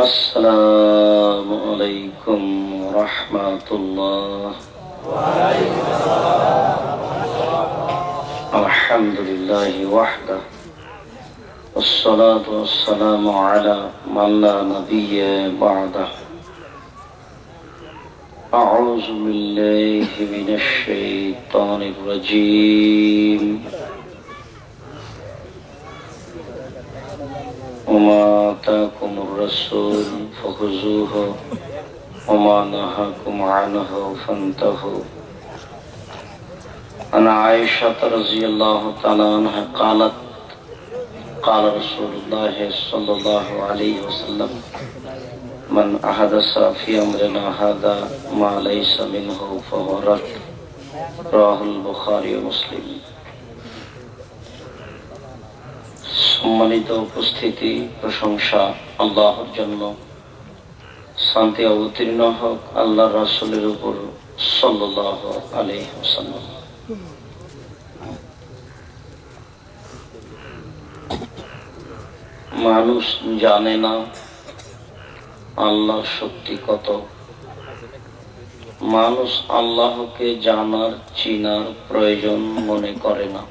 আসসালামু আলাইকুম ওয়া রাহমাতুল্লাহ। আলহামদুলিল্লাহি ওয়াহদাহু والصلاة والسلام على من لا نبي بعده. أعوذ بالله من الشيطان الرجيم. وما آتاكم الرسول فخذوه وما نهاكم عنه فانتهوا. عن عائشة رضي الله تعالى عنها قالت قال رسول الله صلى الله عليه وسلم من أحدث في أمرنا هذا ما ليس منه فهو رد. رواه البخاري ومسلم. সম্মানিত উপস্থিতি, প্রশংসা আল্লাহর জন্য, শান্তি অবতীর্ণ হোক আল্লাহর রাসূলের উপর সাল্লাল্লাহু আলাইহি ওয়াসাল্লাম। মানুষ জানে না আল্লাহর শক্তি কত। মানুষ আল্লাহকে জানার চিনার প্রয়োজন মনে করে না,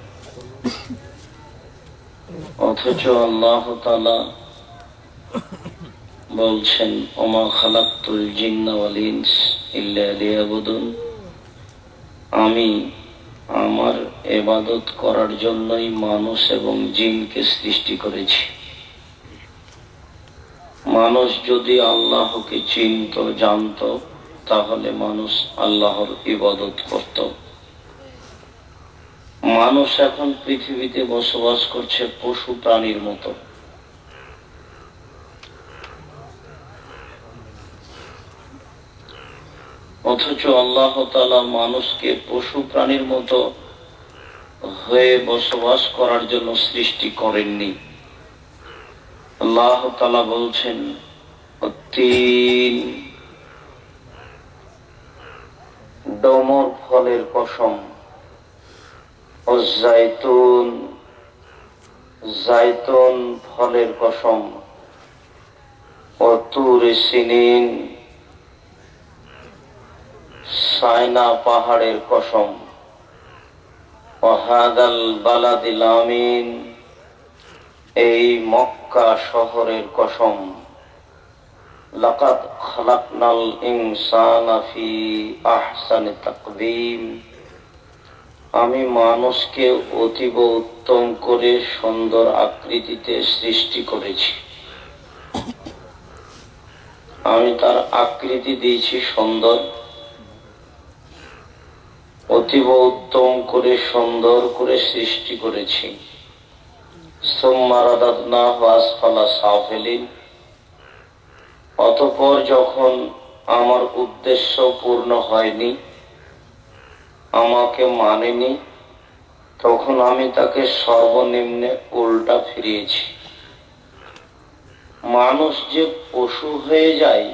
অথচ আল্লাহ তাআলা বলছেন ওমা খালাকতুল জিন্না ওয়াল ইনস ইল্লা লিয়াবুদুন, আমি আমার ইবাদত করার জন্যই মানুষ এবং জিনকে সৃষ্টি করেছি। মানুষ যদি আল্লাহকে চিনত, জানত, তাহলে মানুষ আল্লাহর ইবাদত করত। মানুষ এখন পৃথিবীতে বসবাস করছে পশু প্রাণীর মতো। অথচ আল্লাহ তাআলা মানুষকে পশু প্রাণীর মতো হয়ে বসবাস করার জন্য সৃষ্টি করেননি। আল্লাহ তাআলা বলছেন তিন, ডমর ফলের কসম, ও জাইতুন, জাইতুন ফলের কসম, ও তুরে সিনিন, সাইনা পাহাড়ের কসম, ও হাদাল বালাদিল আমিন, এই মক্কা শহরের কসম। লাকাদ খালাকনাল ইনসানা ফি আহসানি তাকওয়িম, আমি মানুষকে অতীব উত্তম করে সুন্দর আকৃতিতে সৃষ্টি করেছি। আমি তার আকৃতি দিয়েছি সুন্দর, অতীব উত্তম করে সুন্দর করে সৃষ্টি করেছি। সুম্মা রাদাদনাহু আসফালা সাফিলিন, অতঃপর যখন আমার উদ্দেশ্য পূর্ণ হয়নি, আমাকে মানেনি, তখন আমি তাকে সর্বনিম্নে উল্টা ফিরিয়েছি। মানুষ যে পশু হয়ে যায়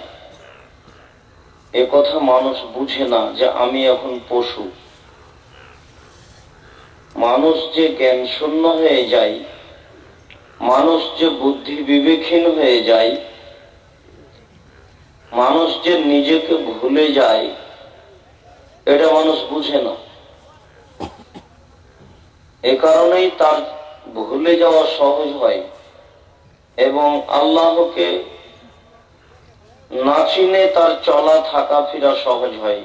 এ কথা মানুষ বুঝে না, যে আমি এখন পশু। মানুষ যে জ্ঞান শূন্য হয়ে যায়, মানুষ যে বুদ্ধি বিবেকহীন হয়ে যায়, মানুষ যে নিজেকে ভুলে যায়, এটা মানুষ বুঝে না। এ কারণেই তার ভুলে যাওয়া সহজ হয় এবং আল্লাহকে না চিনে তার চলা থাকা ফেরা সহজ হয়।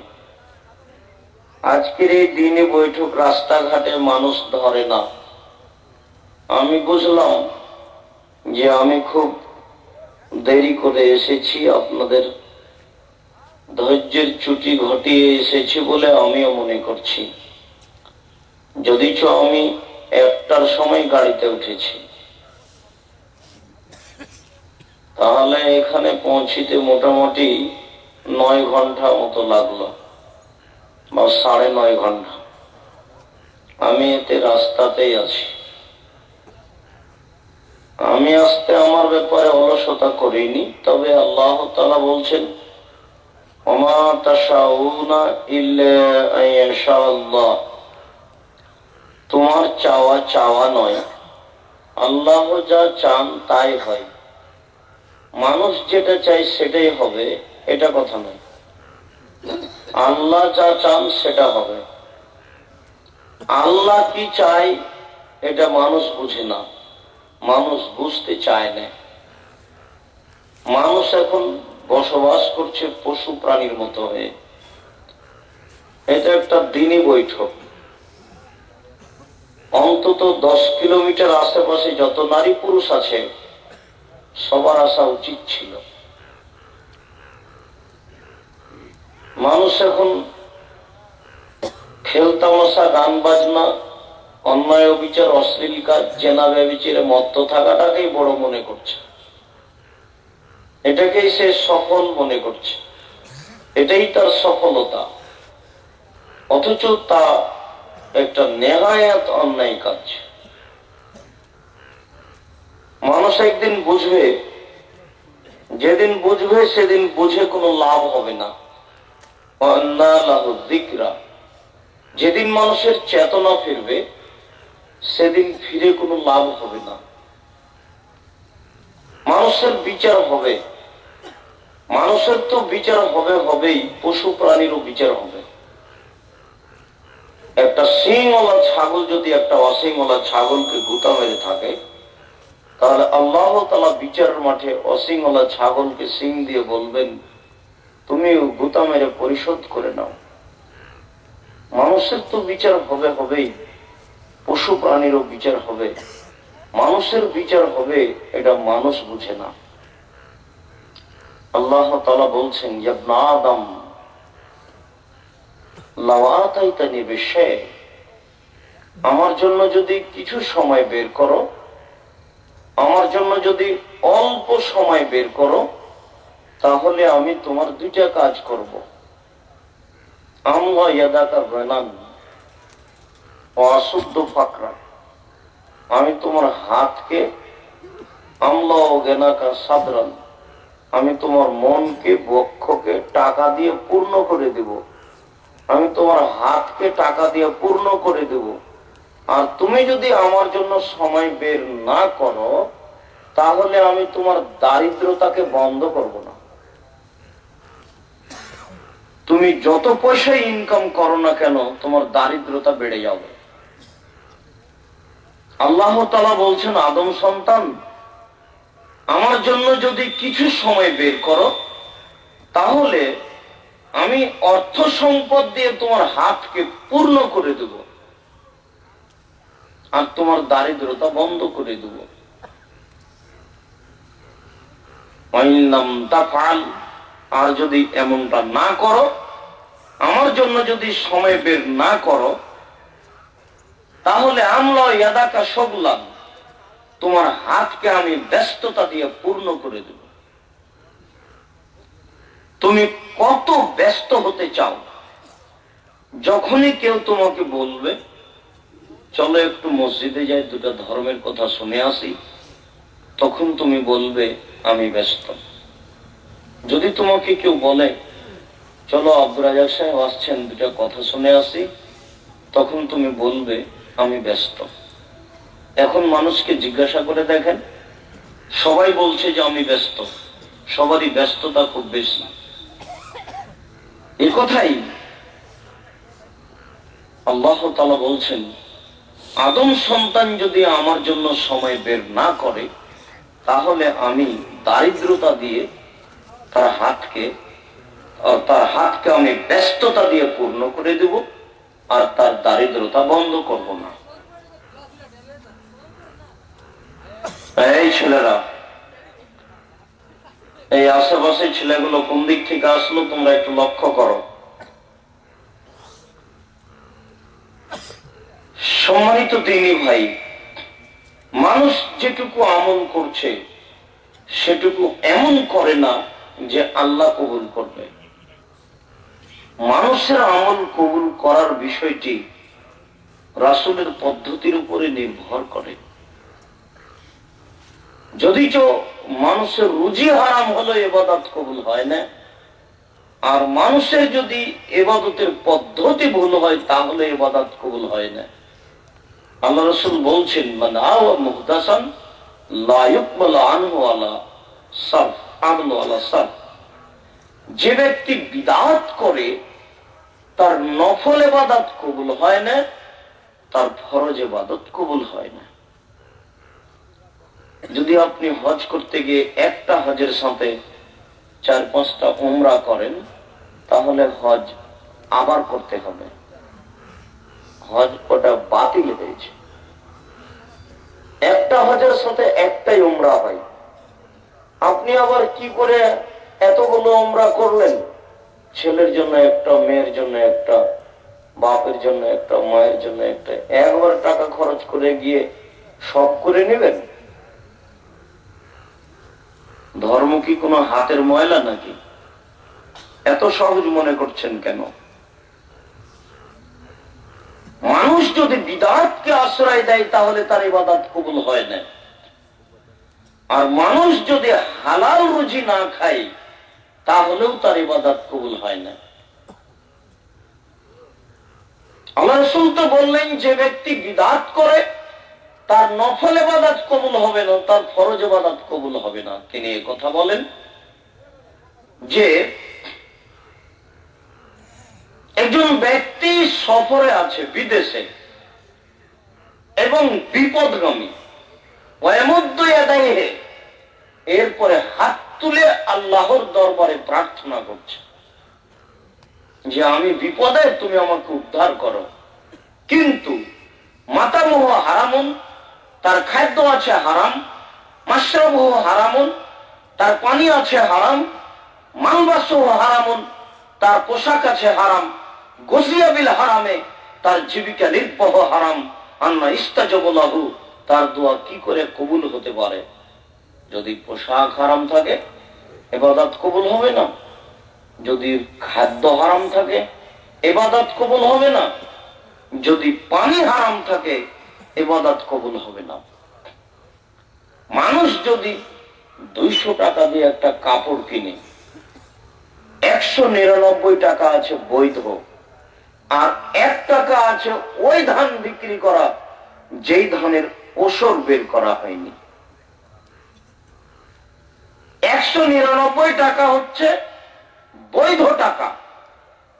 আজকের এই দিনে বৈঠক রাস্তাঘাটে মানুষ ধরে না। আমি বুঝলাম যে আমি খুব দেরি করে এসেছি, আপনাদের ধৈর্যের চ্যুতি ঘটিয়ে এসেছি বলে আমিও মনে করছি, যদিচ আমি 1টার সময় গাড়িতে উঠেছি। তাহলে এখানে পৌঁছিতে মোটামুটি 9 ঘন্টা মতো লাগলো, বা 9.5 ঘন্টা। আমি এতে রাস্তাতেই আছি। আমি আসতে আমার ব্যাপারে অলসতা করিনি, তবে আল্লাহ তাআলা বলছেন ওমা তাশাউনা ইল্লা আইয়াশা আল্লাহ, তোমার চাওয়া চাওয়া নয়, আল্লাহ যা চান তাই হয়। মানুষ যেটা চাই সেটাই হবে এটা কথা নয়। আল্লাহ যা চান সেটা হবে। আল্লাহ কি চাই এটা মানুষ বুঝে না, মানুষ বুঝতে চায় না। মানুষ এখন বসবাস করছে পশু প্রাণীর মতো হয়ে। এটা একটা দিনই বৈঠক। অন্তত 10 কিলোমিটার আশেপাশে যত নারী পুরুষ আছে সবার আসা উচিত ছিল। মানুষ এখন খেলতামশা, গান বাজনা, অন্যায় অবিচার, অশ্লীল কাজ, জেনা ব্যভিচারে মত্ত থাকাটাকেই বড় মনে করছে। এটাকেই সে সফল মনে করছে, এটাই তার সফলতা। অথচ তা একটা নেহায়াত অন্যায় কাজ। মানুষ একদিন বুঝবে, যেদিন বুঝবে সেদিন বুঝে কোনো লাভ হবে না। যেদিন মানুষের চেতনা ফিরবে সেদিন ফিরে কোনো লাভ হবে না। মানুষের বিচার হবে, মানুষের তো বিচার হবেই, পশু প্রাণীরও বিচার হবে। একটা শিংওয়ালা ছাগল যদি একটা অশিংওয়ালা ছাগলকে গুতা মেরে থাকে, তাহলে আল্লাহ তাআলা বিচারের মাঠে অশিংওয়ালা ছাগলকে শিং দিয়ে বলবেন, তুমি গুতা মেরে পরিশোধ করে নাও। মানুষের তো বিচার হবেই, পশু প্রাণীরও বিচার হবে। মানুষের বিচার হবে এটা মানুষ বুঝে না। আল্লাহ তাআলা বলছেন, ইয়া ইবনা আদম লাউ আতাইতানি বিশাই, আমার জন্য যদি কিছু সময় বের করো, আমার জন্য যদি অল্প সময় বের করো, তাহলে আমি তোমার দুইটা কাজ করব। আমলা ইয়াদাকা গানান ওয়া আসুদ্দু ফাকরা, আমি তোমার হাতকে, আমলা ও গানাকা সাদরান, আমি তোমার মনকে, বক্ষকে টাকা দিয়ে পূর্ণ করে দেব। আমি তোমার হাতকে টাকা দিয়ে পূর্ণ করে দেব। আর তুমি যদি আমার জন্য সময় বের না করো, তাহলে আমি তোমার দারিদ্রতাকে বন্ধ করব না। তুমি যত পয়সা ইনকাম করো না কেন, তোমার দারিদ্রতা বেড়ে যাবে। আল্লাহ তাআলা বলছেন, আদম সন্তান, আমার জন্য যদি কিছু সময় বের করো, তাহলে আমি অর্থ সম্পদ দিয়ে তোমার হাতকে পূর্ণ করে দেব আর তোমার দারিদ্রতা বন্ধ করে দেব। আর যদি এমনটা না করো, আমার জন্য যদি সময় বের না করো, তাহলে আমলা ইয়াদাকা শগলান, তোমার হাতকে আমি ব্যস্ততা দিয়ে পূর্ণ করে দেব। তুমি কত ব্যস্ত হতে চাও? যখনই কেউ তোমাকে বলবে চলো একটু মসজিদে যাই, দুটা ধর্মের কথা শুনে আসি, তখন তুমি বলবে আমি ব্যস্ত। যদি তোমাকে কেউ বলে চলো আব্দুর রাজাক সাহেব আসছেন, দুটা কথা শুনে আসি, তখন তুমি বলবে আমি ব্যস্ত। এখন মানুষকে জিজ্ঞাসা করে দেখেন, সবাই বলছে যে আমি ব্যস্ত, সবারই ব্যস্ততা খুব বেশি। এই কথাই আল্লাহ তাআলা বলছেন, আদম সন্তান যদি আমার জন্য সময় বের না করে, তাহলে আমি দারিদ্রতা দিয়ে তার হাতকে আমি ব্যস্ততা দিয়ে পূর্ণ করে দেব আর তার দারিদ্রতা বন্ধ করব না। এই ছেলেরা, এই আশেপাশে ছেলেগুলো কোন দিক থেকে আসলো তোমরা একটু লক্ষ্য করো। সম্মানিত দ্বীনি ভাই, মানুষ যেটুকু আমল করছে সেটুকু এমন করে না যে আল্লাহ কবুল করবে। মানুষের আমল কবুল করার বিষয়টি রাসূলের পদ্ধতির উপরে নির্ভর করে। যদিচ মানুষের রুজি হারাম হলো ইবাদত কবুল হয় না, আর মানুষের যদি ইবাদতের পদ্ধতি ভুল হয় তাহলে ইবাদত কবুল হয় না। আল্লাহ রাসূল বলছেন, মান আওয়া মুহদাসান লা ইউকবালু আনহু ওয়ালা সারফ, আমলু আলা সারফ। যে ব্যক্তি বিদআত করে তার নফল ইবাদত কবুল হয় না, তার ফরজ ইবাদত কবুল হয় না। যদি আপনি হজ করতে গিয়ে একটা হজের সাথে 4-5টা উমরা করেন, তাহলে হজ আবার করতে হবে, হজ ওটা বাতিল হয়েছে। একটা হজের সাথে একটাই উমরা হয়, আপনি আবার কি করে এতগুলো উমরা করলেন? ছেলের জন্য একটা, মেয়ের জন্য একটা, বাপের জন্য একটা, মায়ের জন্য একটা, একবার টাকা খরচ করে গিয়ে সব করে নেবেন? ধর্ম কি কোনো হাতের ময়লা নাকি? এত সহজ মনে করছেন কেন? মানুষ যদি বিদআতকে আশ্রয় দেয় তাহলে তার ইবাদত কবুল হয় না। আর মানুষ যদি হালাল রুজি না খায় তাহলেও তার ইবাদত কবুল হয় না। আল্লাহ রাসূল তো বললেন, যে ব্যক্তি বিদআত করে তার নফল ইবাদত কবুল হবে না, তার ফরজ ইবাদত কবুল হবে না। তিনি এই কথা বলেন যে একজন ব্যক্তি সফরে আছে বিদেশে এবং বিপদগামী, এরপরে হাত তুলে আল্লাহর দরবারে প্রার্থনা করছে যে আমি বিপদে, তুমি আমাকে উদ্ধার করো। কিন্তু মাতামুহু হারামুন, তার খাদ্য আছে হারাম, মাশরাবুহু হারামুন, তার পানি আছে হারাম, মালবাসুহু হারামুন, তার পোশাক আছে হারাম, গসিয়া বিল হারামে, তার জীবিকা নির্বাহ হারাম। আন্না ইস্তাজাবু লাহু, তার দোয়া কি করে কবুল হতে পারে? যদি পোশাক হারাম থাকে ইবাদত কবুল হবে না, যদি খাদ্য হারাম থাকে ইবাদত কবুল হবে না, যদি পানি হারাম থাকে ইবাদত কবুল হবে না। মানুষ যদি 200 টাকা দিয়ে একটা কাপড় কিনে, 199 টাকা আছে বৈধ, আর 1 টাকা আছে ওই ধান বিক্রি করা যেই ধানের ওসর বের করা হয়নি। 199 টাকা হচ্ছে বৈধ টাকা,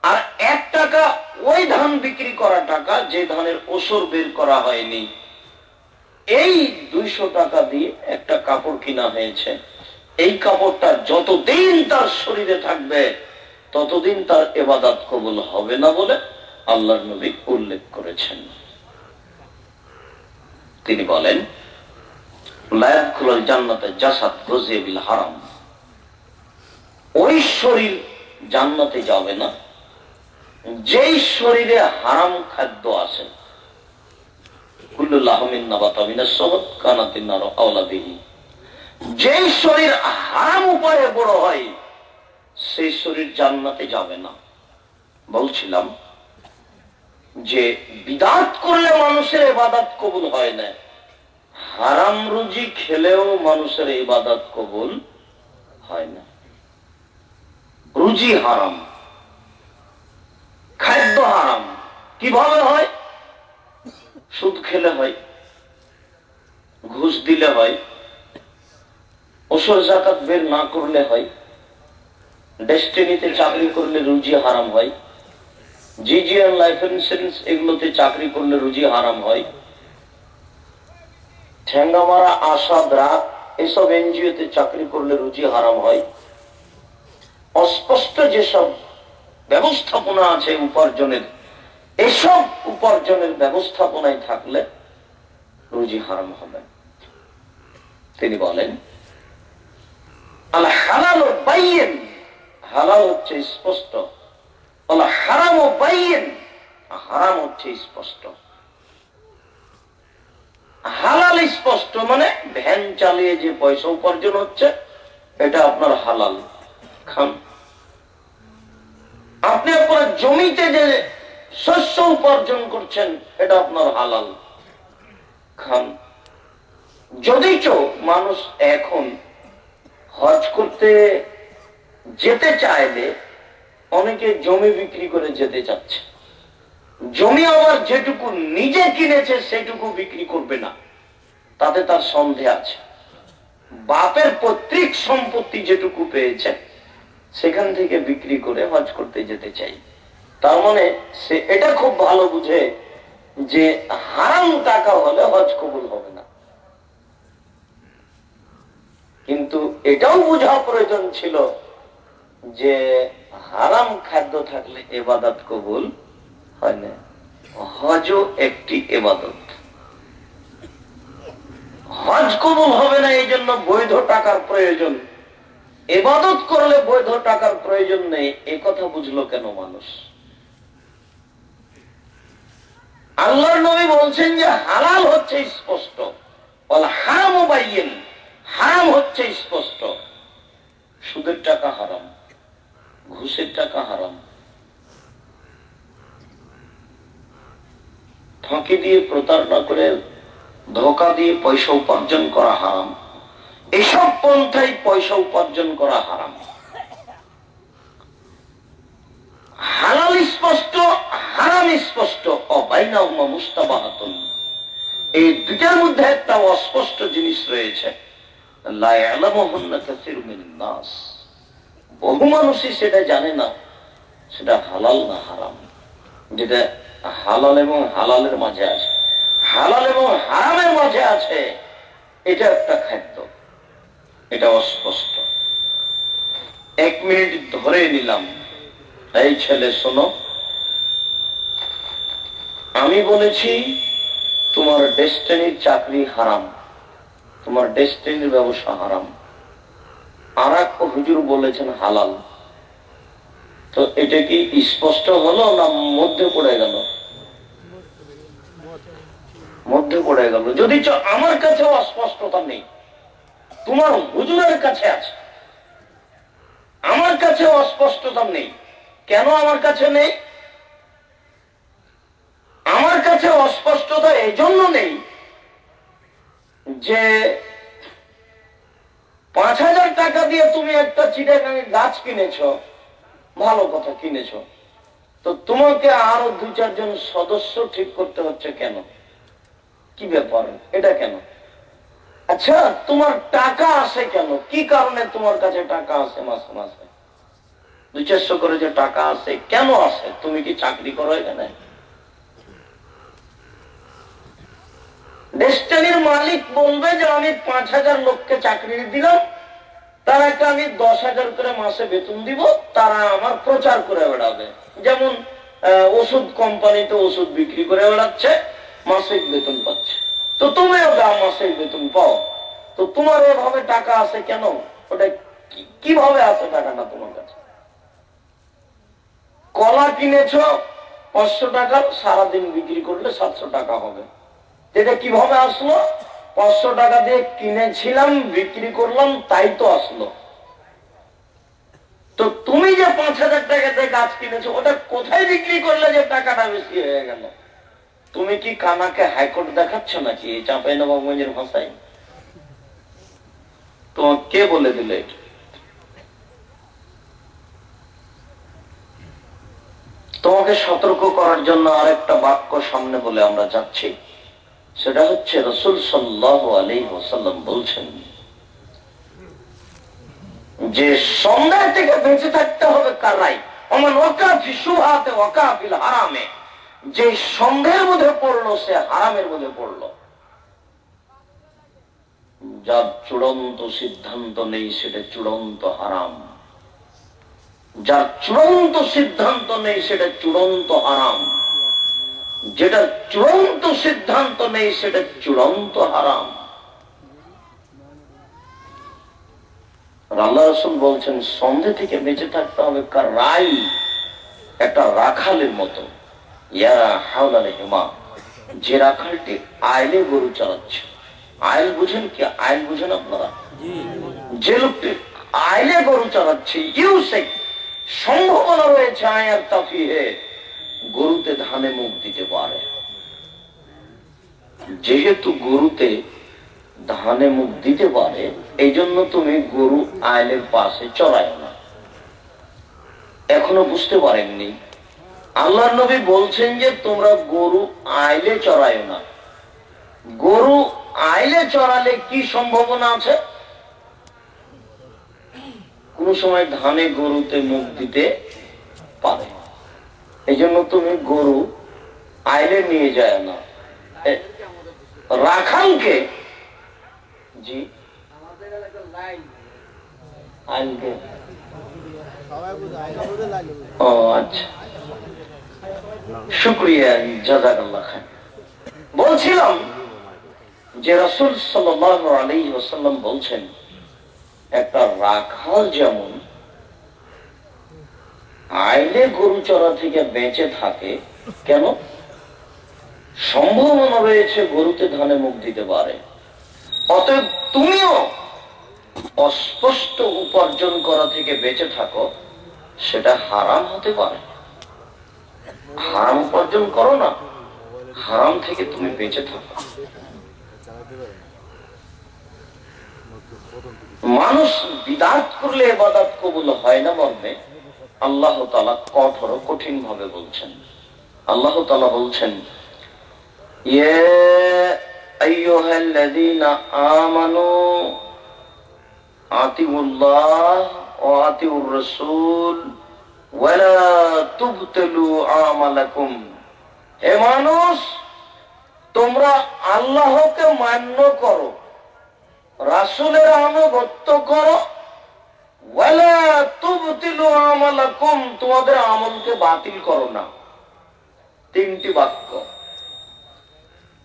আর 1 টাকা ওই ধান বিক্রি করা টাকা যে ধানের ওসর বের করা হয়নি। এই 200 টাকা দিয়ে একটা কাপড় কিনা হয়েছে, এই কাপড়টা যতদিন তার শরীরে থাকবে ততদিন তার ইবাদত কবুল হবে না বলে আল্লাহর নবী উল্লেখ করেছেন। তিনি বলেন, লা ইয়াদখুলুল জান্নাতা জাসাদ গুযিয়া বিল হারাম, ওই শরীর জান্নাতে যাবে না যেই শরীরে হারাম খাদ্য আছে। কুল্লু লাহমিন নাবাতা মিনাস সাবাত কানাতিন নারু আওলা বিহি, যেই শরীর হারাম উপায়ে বড় হয় সেই শরীর জান্নাতে যাবে না। বলছিলাম যে বিদআত করলে মানুষের ইবাদত কবুল হয় না, হারাম রুজি খেলেও মানুষের ইবাদত কবুল হয় না। রুজি হারাম, খাদ্য হারাম, কিভাবে হয়? সুদ খেলে হয়, ঘুষ দিলে হয়, ওসর যাকাত বের না করলে হয়, ডেস্টিনিতে চাকরি করলে রুজি হারাম হয়, জিজিএন লাইফ ইন্স্যুরেন্স এগুলোতে চাকরি করলে রুজি হারাম হয়, ঠেঙ্গামারা আসাদ রাত এসব এনজিওতে চাকরি করলে রুজি হারাম হয়। অস্পষ্ট যেসব ব্যবস্থাপনা আছে উপার্জনের, এসব উপার্জনের ব্যবস্থাপনায় থাকলে রুজি হারাম হবে। তিনি বলেন, আল হালাল বাইয়িন, হালাল হচ্ছে স্পষ্ট, আল হারাম বাইয়িন, হারাম হচ্ছে স্পষ্ট। হালাল স্পষ্ট মানে ভ্যান চালিয়ে যে পয়সা উপার্জন হচ্ছে এটা আপনার হালাল, খান। আপনি আপনার জমিতে যে শস্য উপার্জন করছেন এটা আপনার হালাল, খান। যদিচ মানুষ এখন হজ করতে যেতে চাইলে অনেকে জমি বিক্রি করে যেতে চাচ্ছে, জমি আবার যেটুকু নিজে কিনেছে সেটুকু বিক্রি করবে না, তাতে তার সন্দেহ আছে। বাপের পৈতৃক সম্পত্তি যেটুকু পেয়েছে সেখান থেকে বিক্রি করে হজ করতে যেতে চাই। তার মানে সে এটা খুব ভালো বুঝে যে হারাম টাকা হলে হজ কবুল হবে না। কিন্তু এটাও বোঝা প্রয়োজন ছিল যে হারাম খাদ্য থাকলে ইবাদত কবুল হয় না। হজও একটি ইবাদত, হজ কবুল হবে না এই জন্য বৈধ টাকার প্রয়োজন। ইবাদত করলে বৈধ টাকার প্রয়োজন নেই, এ কথা বুঝলো কেন মানুষ? আল্লাহর নবী বলছেন যে হালাল হচ্ছে স্পষ্ট, হারাম বাইয়িন, হারাম হচ্ছে স্পষ্ট। সুদের টাকা হারাম, ঘুষের টাকা হারাম, ফাঁকি দিয়ে প্রতারণা করে ধোঁকা দিয়ে পয়সা উপার্জন করা হারাম, এসব পন্থায় পয়সা উপার্জন করা হারাম। হালাল স্পষ্ট, হারাম স্পষ্ট, অবাইনাহুমা মুস্তাবাহাতুন, এই দুটার মধ্যে একটা অস্পষ্ট জিনিস রয়েছে। লা ইয়ালামুহুন্না কাসীরুম মিনান নাস, বহু মানুষই সেটা জানে না সেটা হালাল না হারাম। যেটা হালাল এবং হালালের মাঝে আছে, হালাল এবং হারামের মাঝে আছে, এটা একটা খাদ্য, এটা অস্পষ্ট। 1 মিনিট ধরে নিলাম, এই ছেলে শোনো, আমি বলেছি তোমার ডেস্টিনির চাকরি হারাম, তোমার ডেস্টিনির ব্যবসা হারাম, আর এক হুজুর বলেছেন হালাল। তো এটা কি স্পষ্ট হলো না মধ্যে পড়ে গেল? মধ্যে পড়ে গেল। যদি আমার কাছে অস্পষ্টতা নেই, তোমার হুজুরের কাছে আছে, আমার কাছে অস্পষ্টতা নেই। কেন আমার কাছে নেই? আমার কাছে অস্পষ্টতা এই জন্য নেই যে 5,000 টাকা দিয়ে তুমি একটা চিটাগাঙে গাছ কিনেছ, ভালো কথা কিনেছ, তো তোমাকে আরো 2-4 জন সদস্য ঠিক করতে হচ্ছে কেন? কি ব্যাপার, এটা কেন? আচ্ছা, তোমার টাকা আসে কেন? কি কারণে তোমার কাছে টাকা আসে? মাসে মাসে 200-400 করে যে টাকা আসে, কেন আসে? তুমি কি চাকরি করো এখানে? ডেস্টিনির মালিক বলবে যে আমি 5,000 লোককে চাকরি দিলাম, তারাকে আমি 10,000 করে মাসে বেতন দিব, তারা আমার প্রচার করে বেড়াবে। যেমন ওষুধ কোম্পানিতে ওষুধ বিক্রি করে বেড়াচ্ছে, মাসিক বেতন পাচ্ছে, তো তুমিও মাসিক বেতন পাও। তো তোমার এভাবে টাকা আসে কেন? ওটা কিভাবে আসে টাকাটা তোমার কাছে? কলা কিনেছ 500 টাকা, সারাদিন বিক্রি করলে 700 টাকা হবে। এটা কিভাবে আসলো? 500 টাকা দিয়ে কিনেছিলাম, বিক্রি করলাম, তাই তো আসলো। তো তুমি যে 5,000 টাকা দিয়ে গাছ কিনেছো, ওটা কোথায় বিক্রি করলে যে টাকাটা বেশি হয়ে গেল? তুমি কি কানাকে হাইকোর্ট দেখাচ্ছ নাকি চাঁপাইনবাবগঞ্জের ভাষায়? তোমার কে বলে দিলে? তোমাকে সতর্ক করার জন্য আরেকটা বাক্য সামনে বলে আমরা যাচ্ছি। সেটা হচ্ছে রাসূল সাল্লাল্লাহু আলাইহি ওয়াসাল্লাম বলছেন যে সন্দেহ থেকে বেঁচে থাকতে হবে কারাই, ওমান ওয়াকা ফি শুবহাতে ওয়াকা ফিল হারামে, যে সন্দেহের মধ্যে পড়লো সে হারামের মধ্যে পড়লো। যার চূড়ান্ত সিদ্ধান্ত নেই সেটা চূড়ান্ত হারাম, যার চূড়ান্ত সিদ্ধান্ত নেই সেটা চূড়ান্ত হারাম, যেটা চূড়ান্ত সিদ্ধান্ত নেই সেটা চূড়ান্ত হারাম। আল্লাহ রাসূল বলছেন সন্দেহ থেকে বেঁচে থাকতে হবে কারাই, একটা রাখালের মতো। ইয়া হাওলাল হিমা, যে রাখালটি আইলে গরু চালাচ্ছে। আইল বুঝেন কি? আইল বুঝেন আপনারা? যে লোকটি আইলে গরু চালাচ্ছে, ইউসেক সম্ভাবনা রয়েছে আয়ার তাফিহে, গরুতে ধানে মুখ দিতে পারে। যেহেতু গরুতে ধানে মুখ দিতে পারে, এই জন্য তুমি গরু আইলের পাশে চড়ায় না। এখনো বুঝতে পারেননি? আল্লাহ নবী বলছেন যে তোমরা গরু আইলে চড়ায় না। গরু আইলে চড়ালে কি সম্ভাবনা আছে? সময় ধানে গরুতে মুখ দিতে পারে। এই জন্য তুমি গরু আইলে নিয়ে যায় না, রাখালকে। জি, আইনকে। ও আচ্ছা, শুকরিয়া, জাযাকাল্লাহ খান। বলছিলাম যে রাসূল সাল্লাল্লাহু আলাইহি ওয়াসাল্লাম বলছেন, একটা রাখাল যেমন আইলে গরু চড়া থেকে বেঁচে থাকে, কেন? সম্ভাবনা রয়েছে গরুতে ধানে মুখ দিতে পারে। অতএব তুমিও অস্পষ্ট উপার্জন করা থেকে বেঁচে থাকো, সেটা হারাম হতে পারে। হারাম উপার্জন করো না, হারাম থেকে তুমি বেঁচে থাকো। মানুষ বিদআত করলে ইবাদত কবুল হয় না মর্মে আল্লাহ তাআলা কঠোর কঠিন ভাবে বলছেন। আল্লাহ তাআলা বলছেন, ইয়া আইয়ুহাল্লাযীনা আমানু আতিউল্লাহ ওয়া আতিউর রাসূল ওয়া লা তুবতিলু আমালাকুম। হে মানুষ, তোমরা আল্লাহকে মান্য করো, রাসূলের আনুগত্য করো, ওয়া লা তুবতিলু আমালাকুম, তোমাদের আমলকে বাতিল করো না। তিনটি বাক্য।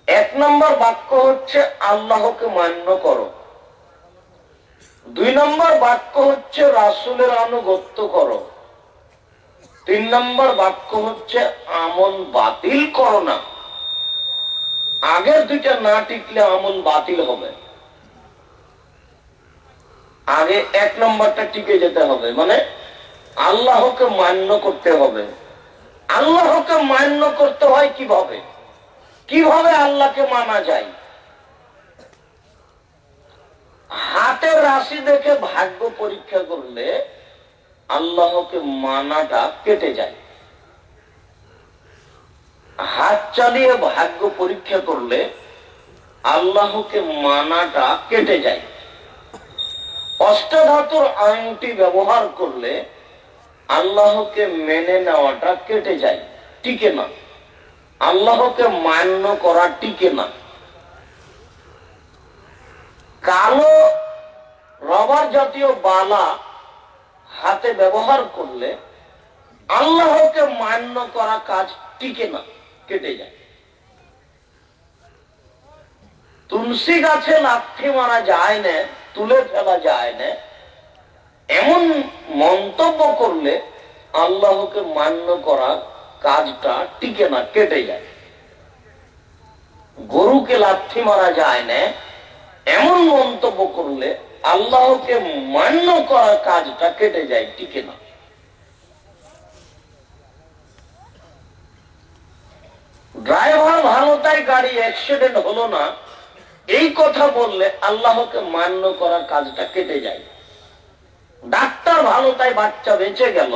এক নম্বর বাক্য হচ্ছে আল্লাহকে মান্য করো, দুই নম্বর বাক্য হচ্ছে রাসূলের আনুগত্য করো, তিন নম্বর বাক্য হচ্ছে আমল বাতিল করো না। আগের দুইটা না টিকলে আমল বাতিল হবে। আগে এক নম্বরটা টিকে যেতে হবে, মানে আল্লাহকে মান্য করতে হবে। আল্লাহকে মান্য করতে হয় কিভাবে? কিভাবে আল্লাহকে মানা যায়? হাতের রাশি দেখে ভাগ্য পরীক্ষা করলে আল্লাহকে মানাটা কেটে যায়। হাত চালিয়ে ভাগ্য পরীক্ষা করলে আল্লাহকে মানাটা কেটে যায়। অষ্টধাতুর আংটি ব্যবহার করলে আল্লাহকে মেনে নেওয়াটা কেটে যায়, টিকে না। আল্লাহকে মান্য করা টিকে না। কালো রবার জাতীয় বালা হাতে ব্যবহার করলে আল্লাহকে মান্য করা কাজ টিকে না, কেটে যায়। তুলসী গাছে লাথি মারা যায় না, তুলে ফেলা যায় না, এমন মন্তব্য করলে আল্লাহকে মান্য করা কাজটা টিকে না, কেটে যায়। গরুকে লাথি মারা যায় না, এমন মন্তব্য করলে আল্লাহকে মান্য করা কাজটা কেটে যায়, টিকে না। ড্রাইভার ভালো তাই গাড়ি অ্যাক্সিডেন্ট হলো না, এই কথা বললে আল্লাহকে মান্য করা কাজটা কেটে যায়। ডাক্তার ভালো তাই বাচ্চা বেঁচে গেল,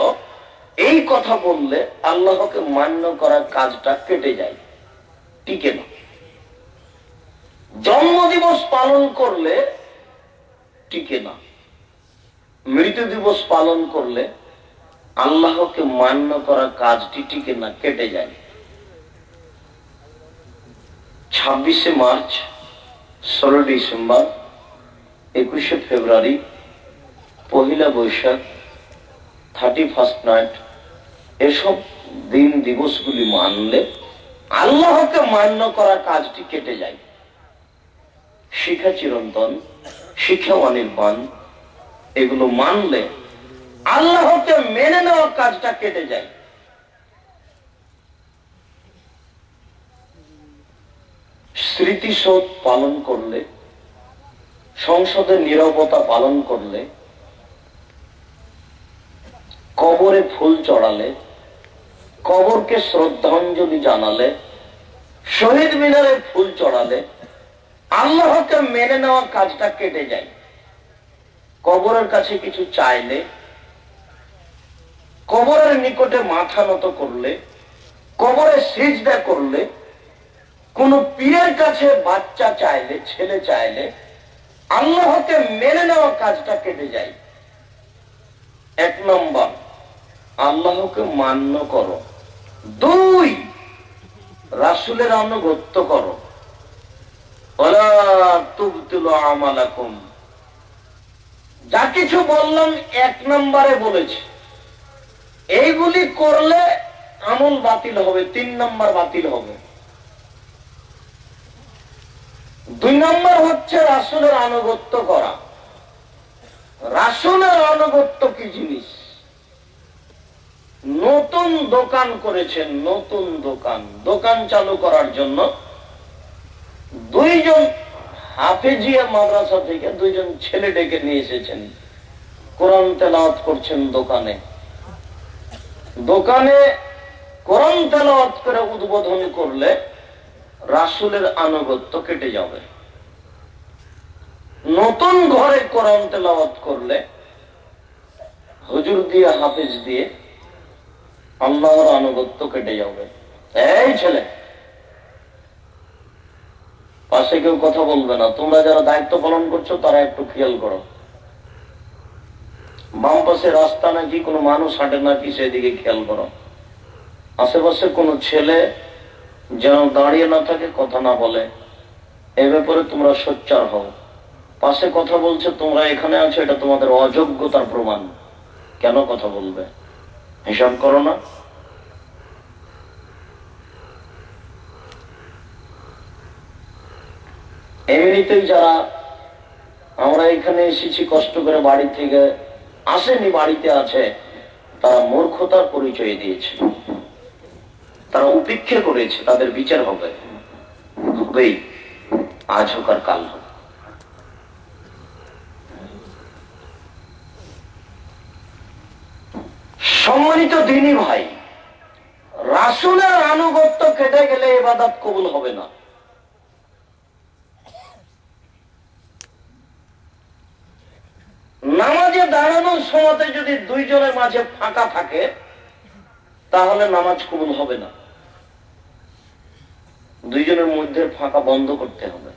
এই কথা বললে আল্লাহকে মান্য করার কাজটা কেটে যায়, টিকে না। জন্মদিবস পালন করলে টিকে না। মৃত্যু দিবস পালন করলে আল্লাহকে মান্য করার কাজটি টিকে না, কেটে যায়। 26শে মার্চ, 16 ডিসেম্বর, 21শে ফেব্রুয়ারি, 1 বৈশাখ, 31 নাইট, এসব দিন দিবসগুলি মানলে আল্লাহকে মান্য করার কাজটি কেটে যায়। শিখা চিরন্তন, শিক্ষা অনির্বাণ, এগুলো মানলে আল্লাহকে মেনে নেওয়ার কাজটা কেটে যায়। স্মৃতিশোধ পালন করলে, সংসদের নীরবতা পালন করলে, কবরে ফুল চড়ালে, কবরকে শ্রদ্ধাঞ্জলি জানালে, শহীদ মিনারে ফুল চড়ালে আল্লাহকে মেনে নেওয়ার কাজটা কেটে যায়। কবরের কাছে কিছু চাইলে, কবরের নিকটে মাথা নত করলে, কবরে সিজদা করলে, কোন পীরের কাছে বাচ্চা চাইলে, ছেলে চাইলে আল্লাহকে মেনে নেওয়ার কাজটা কেটে যায়। এক নম্বর, আল্লাহকে মান্য করো। দুই, রাসূলের আনুগত্য করো। ওয়ালা তুবতিলু আমালাকুম, যা কিছু বললাম এক নম্বরে বলেছি, এইগুলি করলে আমল বাতিল হবে, 3 নম্বর বাতিল হবে। 2 নম্বর হচ্ছে রাসূলের আনুগত্য করা। রাসূলের আনুগত্য কি জিনিস? নতুন দোকান করেছেন, নতুন দোকান চালু করার জন্য 2 জন হাফেজিয়া মাদ্রাসা থেকে 2 জন ছেলে ডেকে নিয়ে এসেছেন। কোরআন তেলাওয়াত করছেন দোকানে কোরআন তেলাওয়াত করে উদ্বোধন করলে রাসূলের আনুগত্য কেটে যাবে। নতুন ঘরে কোরআন তেলাওয়াত করলে হুজুর দিয়ে, হাফেজ দিয়ে আল্লাহর আনুগত্য কেটে যাবে। এই ছেলে, পাশে কেউ কথা বলবে না, তোমরা যারা দায়িত্ব পালন করছো তারা একটু খেয়াল করো। বাম পাশে রাস্তা নাকি কোনো মানুষ হাঁটে নাকি সেদিকে খেয়াল করো। আশেপাশে কোনো ছেলে যেন দাঁড়িয়ে না থাকে, কথা না বলে, এ ব্যাপারে তোমরা সোচ্চার হও। পাশে কথা বলছে, তোমরা এখানে আছো, এটা তোমাদের অযোগ্যতার প্রমাণ। কেন কথা বলবে? হিসাব করো না। এমনিতেই যারা আমরা এখানে এসেছি কষ্ট করে, বাড়ি থেকে আসেনি, বাড়িতে আছে, তারা মূর্খতার পরিচয় দিয়েছে, তারা উপেক্ষা করেছে, তাদের বিচার হবে, হবেই, আজ হোক আর কাল হোক। সম্মানিত দ্বীনি ভাই, রাসূলের আনুগত্য কেটে গেলে ইবাদত কবুল হবে না। নামাজে দাঁড়ানোর সময়তে যদি 2 জনের মাঝে ফাঁকা থাকে তাহলে নামাজ কবুল হবে না। 2 জনের মধ্যে ফাঁকা বন্ধ করতে হবে।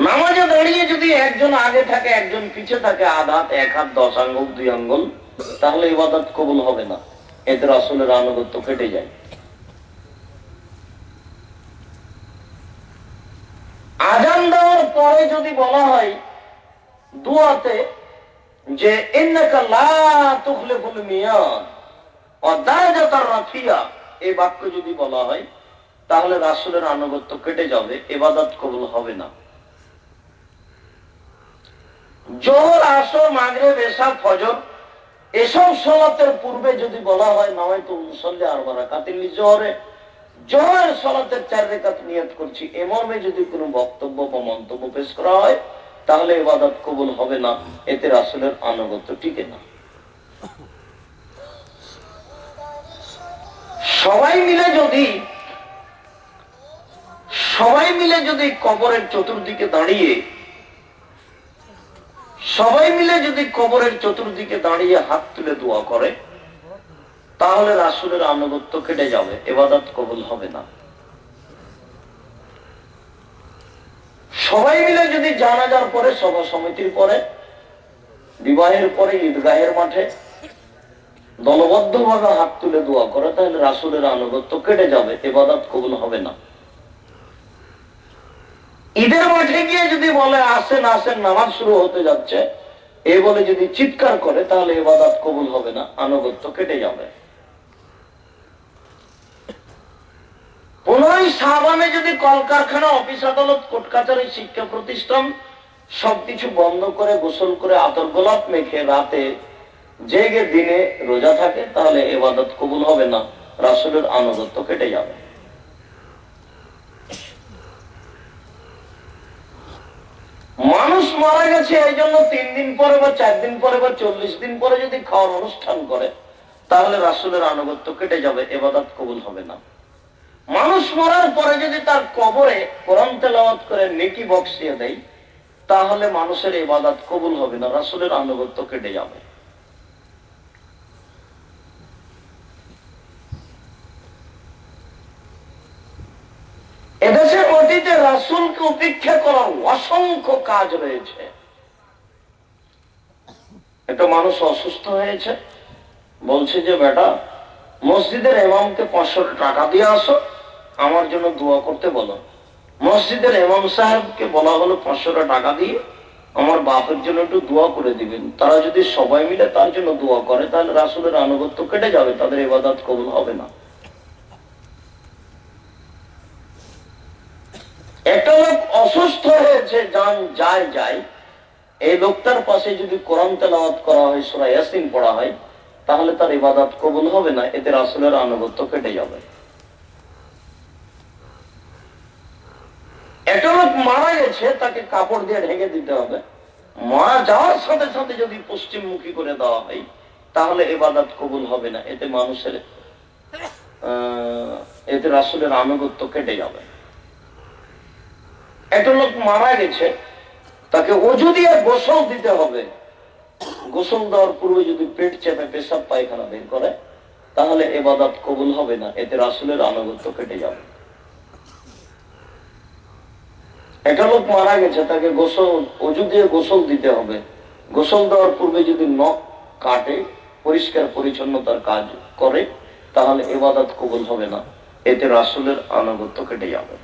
নামাজে দাঁড়িয়ে যদি একজন আগে থাকে একজন পিছে থাকে, আধ হাত, 1 হাত, 10 আঙ্গুল, 2 আঙ্গুল, তাহলে ইবাদত কবুল হবে না। এতে রাসূলের আনুগত্য কেটে যায়। আযান দেওয়ার পরে যদি বলা হয় দুআতে যে ইন্নাকা লা তুখলিফুল মিয়াদ ওয়া দারাজাতার রাফিয়া, এই বাক্য যদি বলা হয় তাহলে রাসূলের আনুগত্য কেটে যাবে, ইবাদত কবুল হবে না। যোহর, আসর, মাগরিব, এশা, ফজর এসব সালাতের পূর্বে যদি বলা হয় নাওয়াইতু উসাল্লি 4 রাকাতিন লিজোহরে, জোহরের সালাতের 4 রাকাত নিয়ত করছি, এ মর্মে যদি কোনো বক্তব্য বা মন্তব্য পেশ করা হয় তাহলে ইবাদত কবুল হবে না, এতে রাসূলের আনুগত্য টিকে না। সবাই মিলে যদি কবরের চতুর্দিকে দাঁড়িয়ে হাত তুলে দোয়া করে তাহলে রাসূলের আনুগত্য কেটে যাবে, ইবাদত কবুল হবে না। সবাই মিলে যদি জানাজার পরে, সভা সমিতির পরে, বিবাহের পরে ঈদগাহের মাঠে দলবদ্ধভাবে হাত তুলে দোয়া করে তাহলে রাসূলের আনুগত্য কেটে যাবে, ইবাদত কবুল হবে না। ঈদের মাঠে গিয়ে যদি বলে আসেন আসেন নামাজ শুরু হতে যাচ্ছে, এই বলে যদি চিৎকার করে তাহলে ইবাদত কবুল হবে না, আনুগত্য কেটে যাবে। পুনরায় শাবানে যদি কলকারখানা, অফিস আদালত, কোর্ট কাছারি, শিক্ষা প্রতিষ্ঠান সবকিছু বন্ধ করে গোসল করে আতর গোলাপ মেখে রাতে জেগে দিনে রোজা থাকে তাহলে ইবাদত কবুল হবে না, রাসূলের আনুগত্য কেটে যাবে। মানুষ মারা গেছে এই জন্য 3 দিন পরে বা 4 দিন পরে বা 40 দিন পরে যদি খাওয়ার অনুষ্ঠান করে তাহলে রাসূলের আনুগত্য কেটে যাবে, ইবাদত কবুল হবে না। মানুষ মরার পরে যদি তার কবরে কোরআন তেলাওয়াত করে নেকি বক্সিয়ে দেয় তাহলে মানুষের ইবাদত কবুল হবে না, রাসূলের আনুগত্য কেটে যাবে। এদেশের মাটিতে রাসূলকে উপেক্ষা করার অসংখ্য কাজ রয়েছে, একটা মানুষ অসুস্থ হয়েছে, বলছে যে বেটা মসজিদের ইমামকে 500 টাকা দিয়ে আসো, আমার জন্য দোয়া করতে বলো। মসজিদের ইমাম সাহেবকে বলা হলো 500 টাকা দিয়ে আমার বাপের জন্য একটু দোয়া করে দিবেন। তারা যদি সবাই মিলে তার জন্য দোয়া করে তাহলে রাসূলের আনুগত্য কেটে যাবে, তাদের ইবাদত কবুল হবে না। একটা লোক অসুস্থ হয়েছে, যায় এই লোকটার পাশে যদি কোরআন তেলাওয়াত করা হয়, সূরা ইয়াসিন পড়া হয়, তাহলে তার ইবাদত কবুল হবে না, এতে রাসূলের আনুগত্য কেটে যাবে। একটা লোক মারা গেছে, তাকে কাপড় দিয়ে ঢেকে দিতে হবে, মারা যাওয়ার সাথে সাথে যদি পশ্চিমমুখী করে দেওয়া হয় তাহলে ইবাদত কবুল হবে না, এতে মানুষের এতে রাসূলের আনুগত্য কেটে যাবে। একটা লোক মারা গেছে, তাকে ওযু দিয়ে গোসল দিতে হবে, গোসল দেওয়ার পূর্বে যদি পেট চেপে পেশাব পায়খানা বের করে তাহলে ইবাদত কবুল হবে না, এতে রাসূলের আনুগত্য কেটে যাবে। একটা লোক মারা গেছে, তাকে ওযু দিয়ে গোসল দিতে হবে, গোসল দেওয়ার পূর্বে যদি নখ কাটে, পরিষ্কার পরিচ্ছন্নতার কাজ করে তাহলে ইবাদত কবুল হবে না, এতে রাসূলের আনুগত্য কেটে যাবে।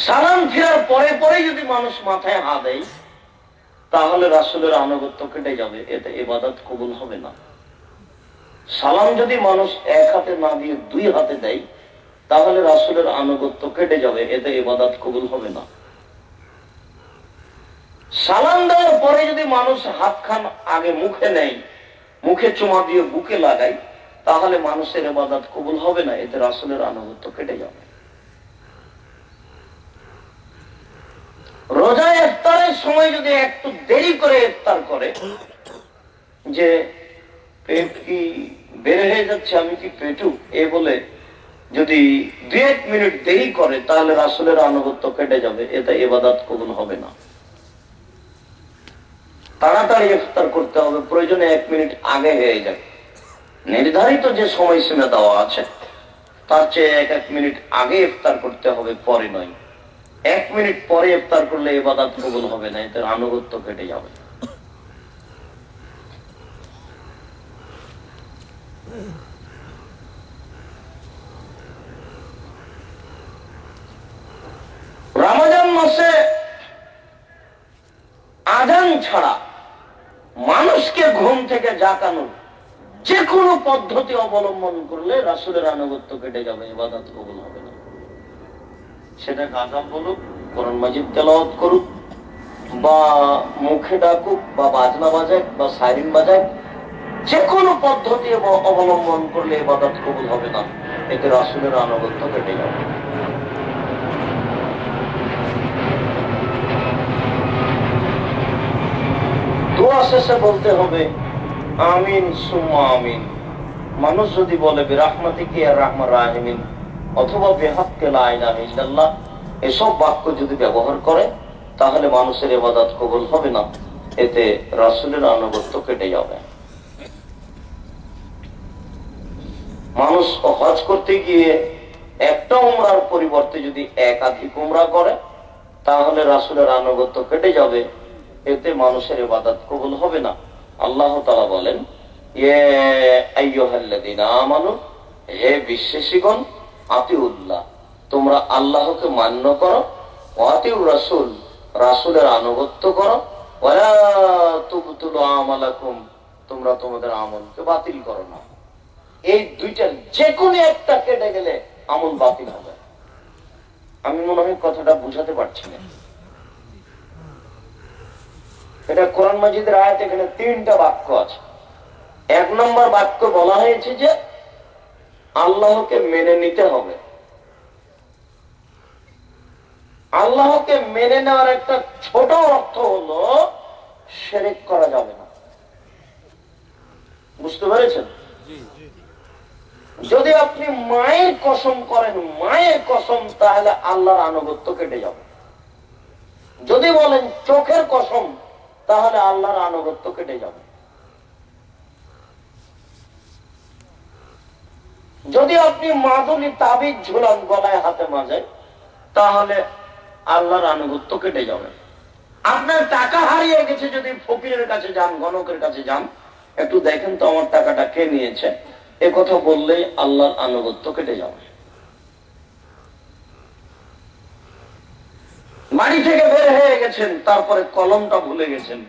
সালাম ফেরার পরে পরে যদি মানুষ মাথায় হাত দেয় তাহলে রাসূলের আনুগত্য কেটে যাবে, এতে ইবাদত কবুল হবে না। সালাম যদি মানুষ এক হাতে না দিয়ে 2 হাতে দেয় তাহলে রাসূলের আনুগত্য কেটে যাবে, এতে ইবাদত কবুল হবে না। সালাম দেওয়ার পরে যদি মানুষ হাতখান আগে মুখে নেয়, মুখে চুমা দিয়ে বুকে লাগায় তাহলে মানুষের ইবাদত কবুল হবে না, এতে রাসূলের আনুগত্য কেটে যাবে। রোজা ইফতারের সময় যদি একটু দেরি করে ইফতার করে, যে পেট কি বের হয়ে যাচ্ছে, আমি কি পেটু, এ বলে যদি 2-1 মিনিট দেরি করে তাহলে রাসূলের আনুগত্য কেটে যাবে, এতে ইবাদত কবুল হবে না। তাড়াতাড়ি ইফতার করতে হবে, প্রয়োজনে 1 মিনিট আগে হয়ে যায়, নির্ধারিত যে সময়সীমা দেওয়া আছে তার চেয়ে 1 মিনিট আগে ইফতার করতে হবে, পরে নয়। 1 মিনিট পরে ইফতার করলে ইবাদত কবুল হবে না, এতে আনুগত্য কেটে যাবে। রমজান মাসে আযান ছাড়া মানুষকে ঘুম থেকে জাগানোর যে কোনো পদ্ধতি অবলম্বন করলে রাসূলের আনুগত্য কেটে যাবে, ইবাদত কবুল হবে না। সেটা আযান বলুক, কোরআন মাজিদ তেলাওয়াত করুক, বা মুখে ডাকুক, বা বাজনা বাজাক, বা সাইরেন বাজাক, যে কোনো পদ্ধতি অবলম্বন করলে ইবাদত কবুল হবে না, এতে রাসূলের আনুগত্য কেটে যাবে। দোয়া শেষে বলতে হবে আমিন সুম্মা আমিন। মানুষ যদি বলে বিরাহমাতিকা ইয়া রাহমান রাহিমিন অথবা বিহাক্কি লা ইলাহা ইল্লাল্লাহ, এসব বাক্য যদি ব্যবহার করে তাহলে মানুষের ইবাদত কবুল হবে না, এতে রাসূলের আনুগত্য কেটে যাবে। মানুষ হজ করতে গিয়ে একটা উমরার পরিবর্তে যদি একাধিক উমরা করে তাহলে রাসূলের আনুগত্য কেটে যাবে, এতে মানুষের ইবাদত কবুল হবে না। আল্লাহ তাআলা বলেন, ইয়া আইয়ুহাল্লাযীনা আমানু, হে বিশ্বাসীগণ, আতিউল্লাহ, তোমরা আল্লাহকে মান্য করো, ওয়া আতিউর রাসূল, রাসূলের আনুগত্য করো, ওয়ালা তুবতিলু আমালাকুম, তোমরা তোমাদের আমলকে বাতিল করো না। এই দুইটার যে কোনো একটা কেটে গেলে আমল বাতিল হবে। আমি মনে হয় কথাটা বুঝাতে পারছি না। এটা কোরআন মাজিদের আয়াত, এখানে 3টা বাক্য আছে। 1 নম্বর বাক্য বলা হয়েছে যে আল্লাহকে মেনে নিতে হবে। আল্লাহকে মেনে নেওয়ার একটা ছোট অর্থ হলো শিরক করা যাবে না। বুঝতে পেরেছেন? যদি আপনি মায়ের কসম করেন, মায়ের কসম, তাহলে আল্লাহর আনুগত্য কেটে যাবে। যদি বলেন চোখের কসম, তাহলে আল্লাহর আনুগত্য কেটে যাবে। যদি আপনি মাদুলি তাবিজ ঝুলান গলায় হাতে মাঝে, তাহলে আল্লাহর আনুগত্য কেটে যাবে। আপনার টাকা হারিয়ে গেছে, যদি ফকিরের কাছে যান, গণকের কাছে যান, একটু দেখেন তো আমার টাকাটা কে নিয়েছে, এ কথা বললেই আল্লাহর আনুগত্য কেটে যাবে। বাড়ি থেকে বের হয়ে গেছেন, তারপরে কলমটা ভুলে গেছেন,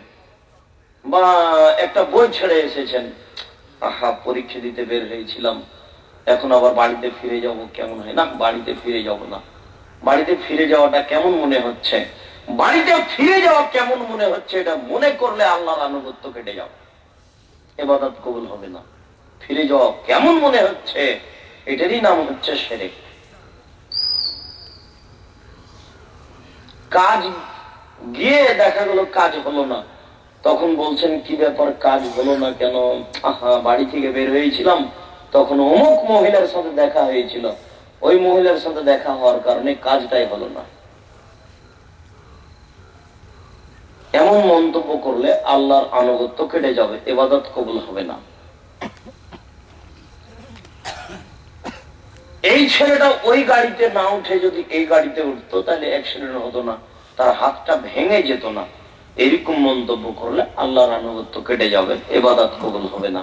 বা একটা বই ছেড়ে এসেছেন, আহা পরীক্ষা দিতে বের হয়েছিলাম, এখন আবার বাড়িতে ফিরে যাব, কেমন হয় না, বাড়িতে ফিরে যাব না। বাড়িতে ফিরে যাওয়াটা কেমন মনে হচ্ছে, বাড়িতে ফিরে যাওয়া কেমন মনে হচ্ছে, এটা মনে করলে আল্লাহর আনুগত্য কেটে যাবে, ইবাদত কবুল হবে না। ফিরে যাওয়া কেমন মনে হচ্ছে, এটারই নাম হচ্ছে শিরক। কাজ গিয়ে দেখা গেল কাজ হলো না, তখন বলছেন কি ব্যাপার, কাজ হলো না কেন? আহা বাড়ি থেকে বের হয়েছিলাম, তখন অমুক মহিলার সাথে দেখা হয়েছিল, ওই মহিলার সাথে দেখা হওয়ার কারণে কাজটাই হলো না। এমন মন্তব্য করলে আল্লাহর আনুগত্য কেটে যাবে, ইবাদত কবুল হবে না। এই ছেলেটা ওই গাড়িতে না উঠে যদি এই গাড়িতে উঠতো তাহলে অ্যাক্সিডেন্ট হতো না, তার হাতটা ভেঙে যেত না। এরকম মন্তব্য করলে আল্লাহর আনুগত্য কেটে যাবে, ইবাদত কবুল হবে না।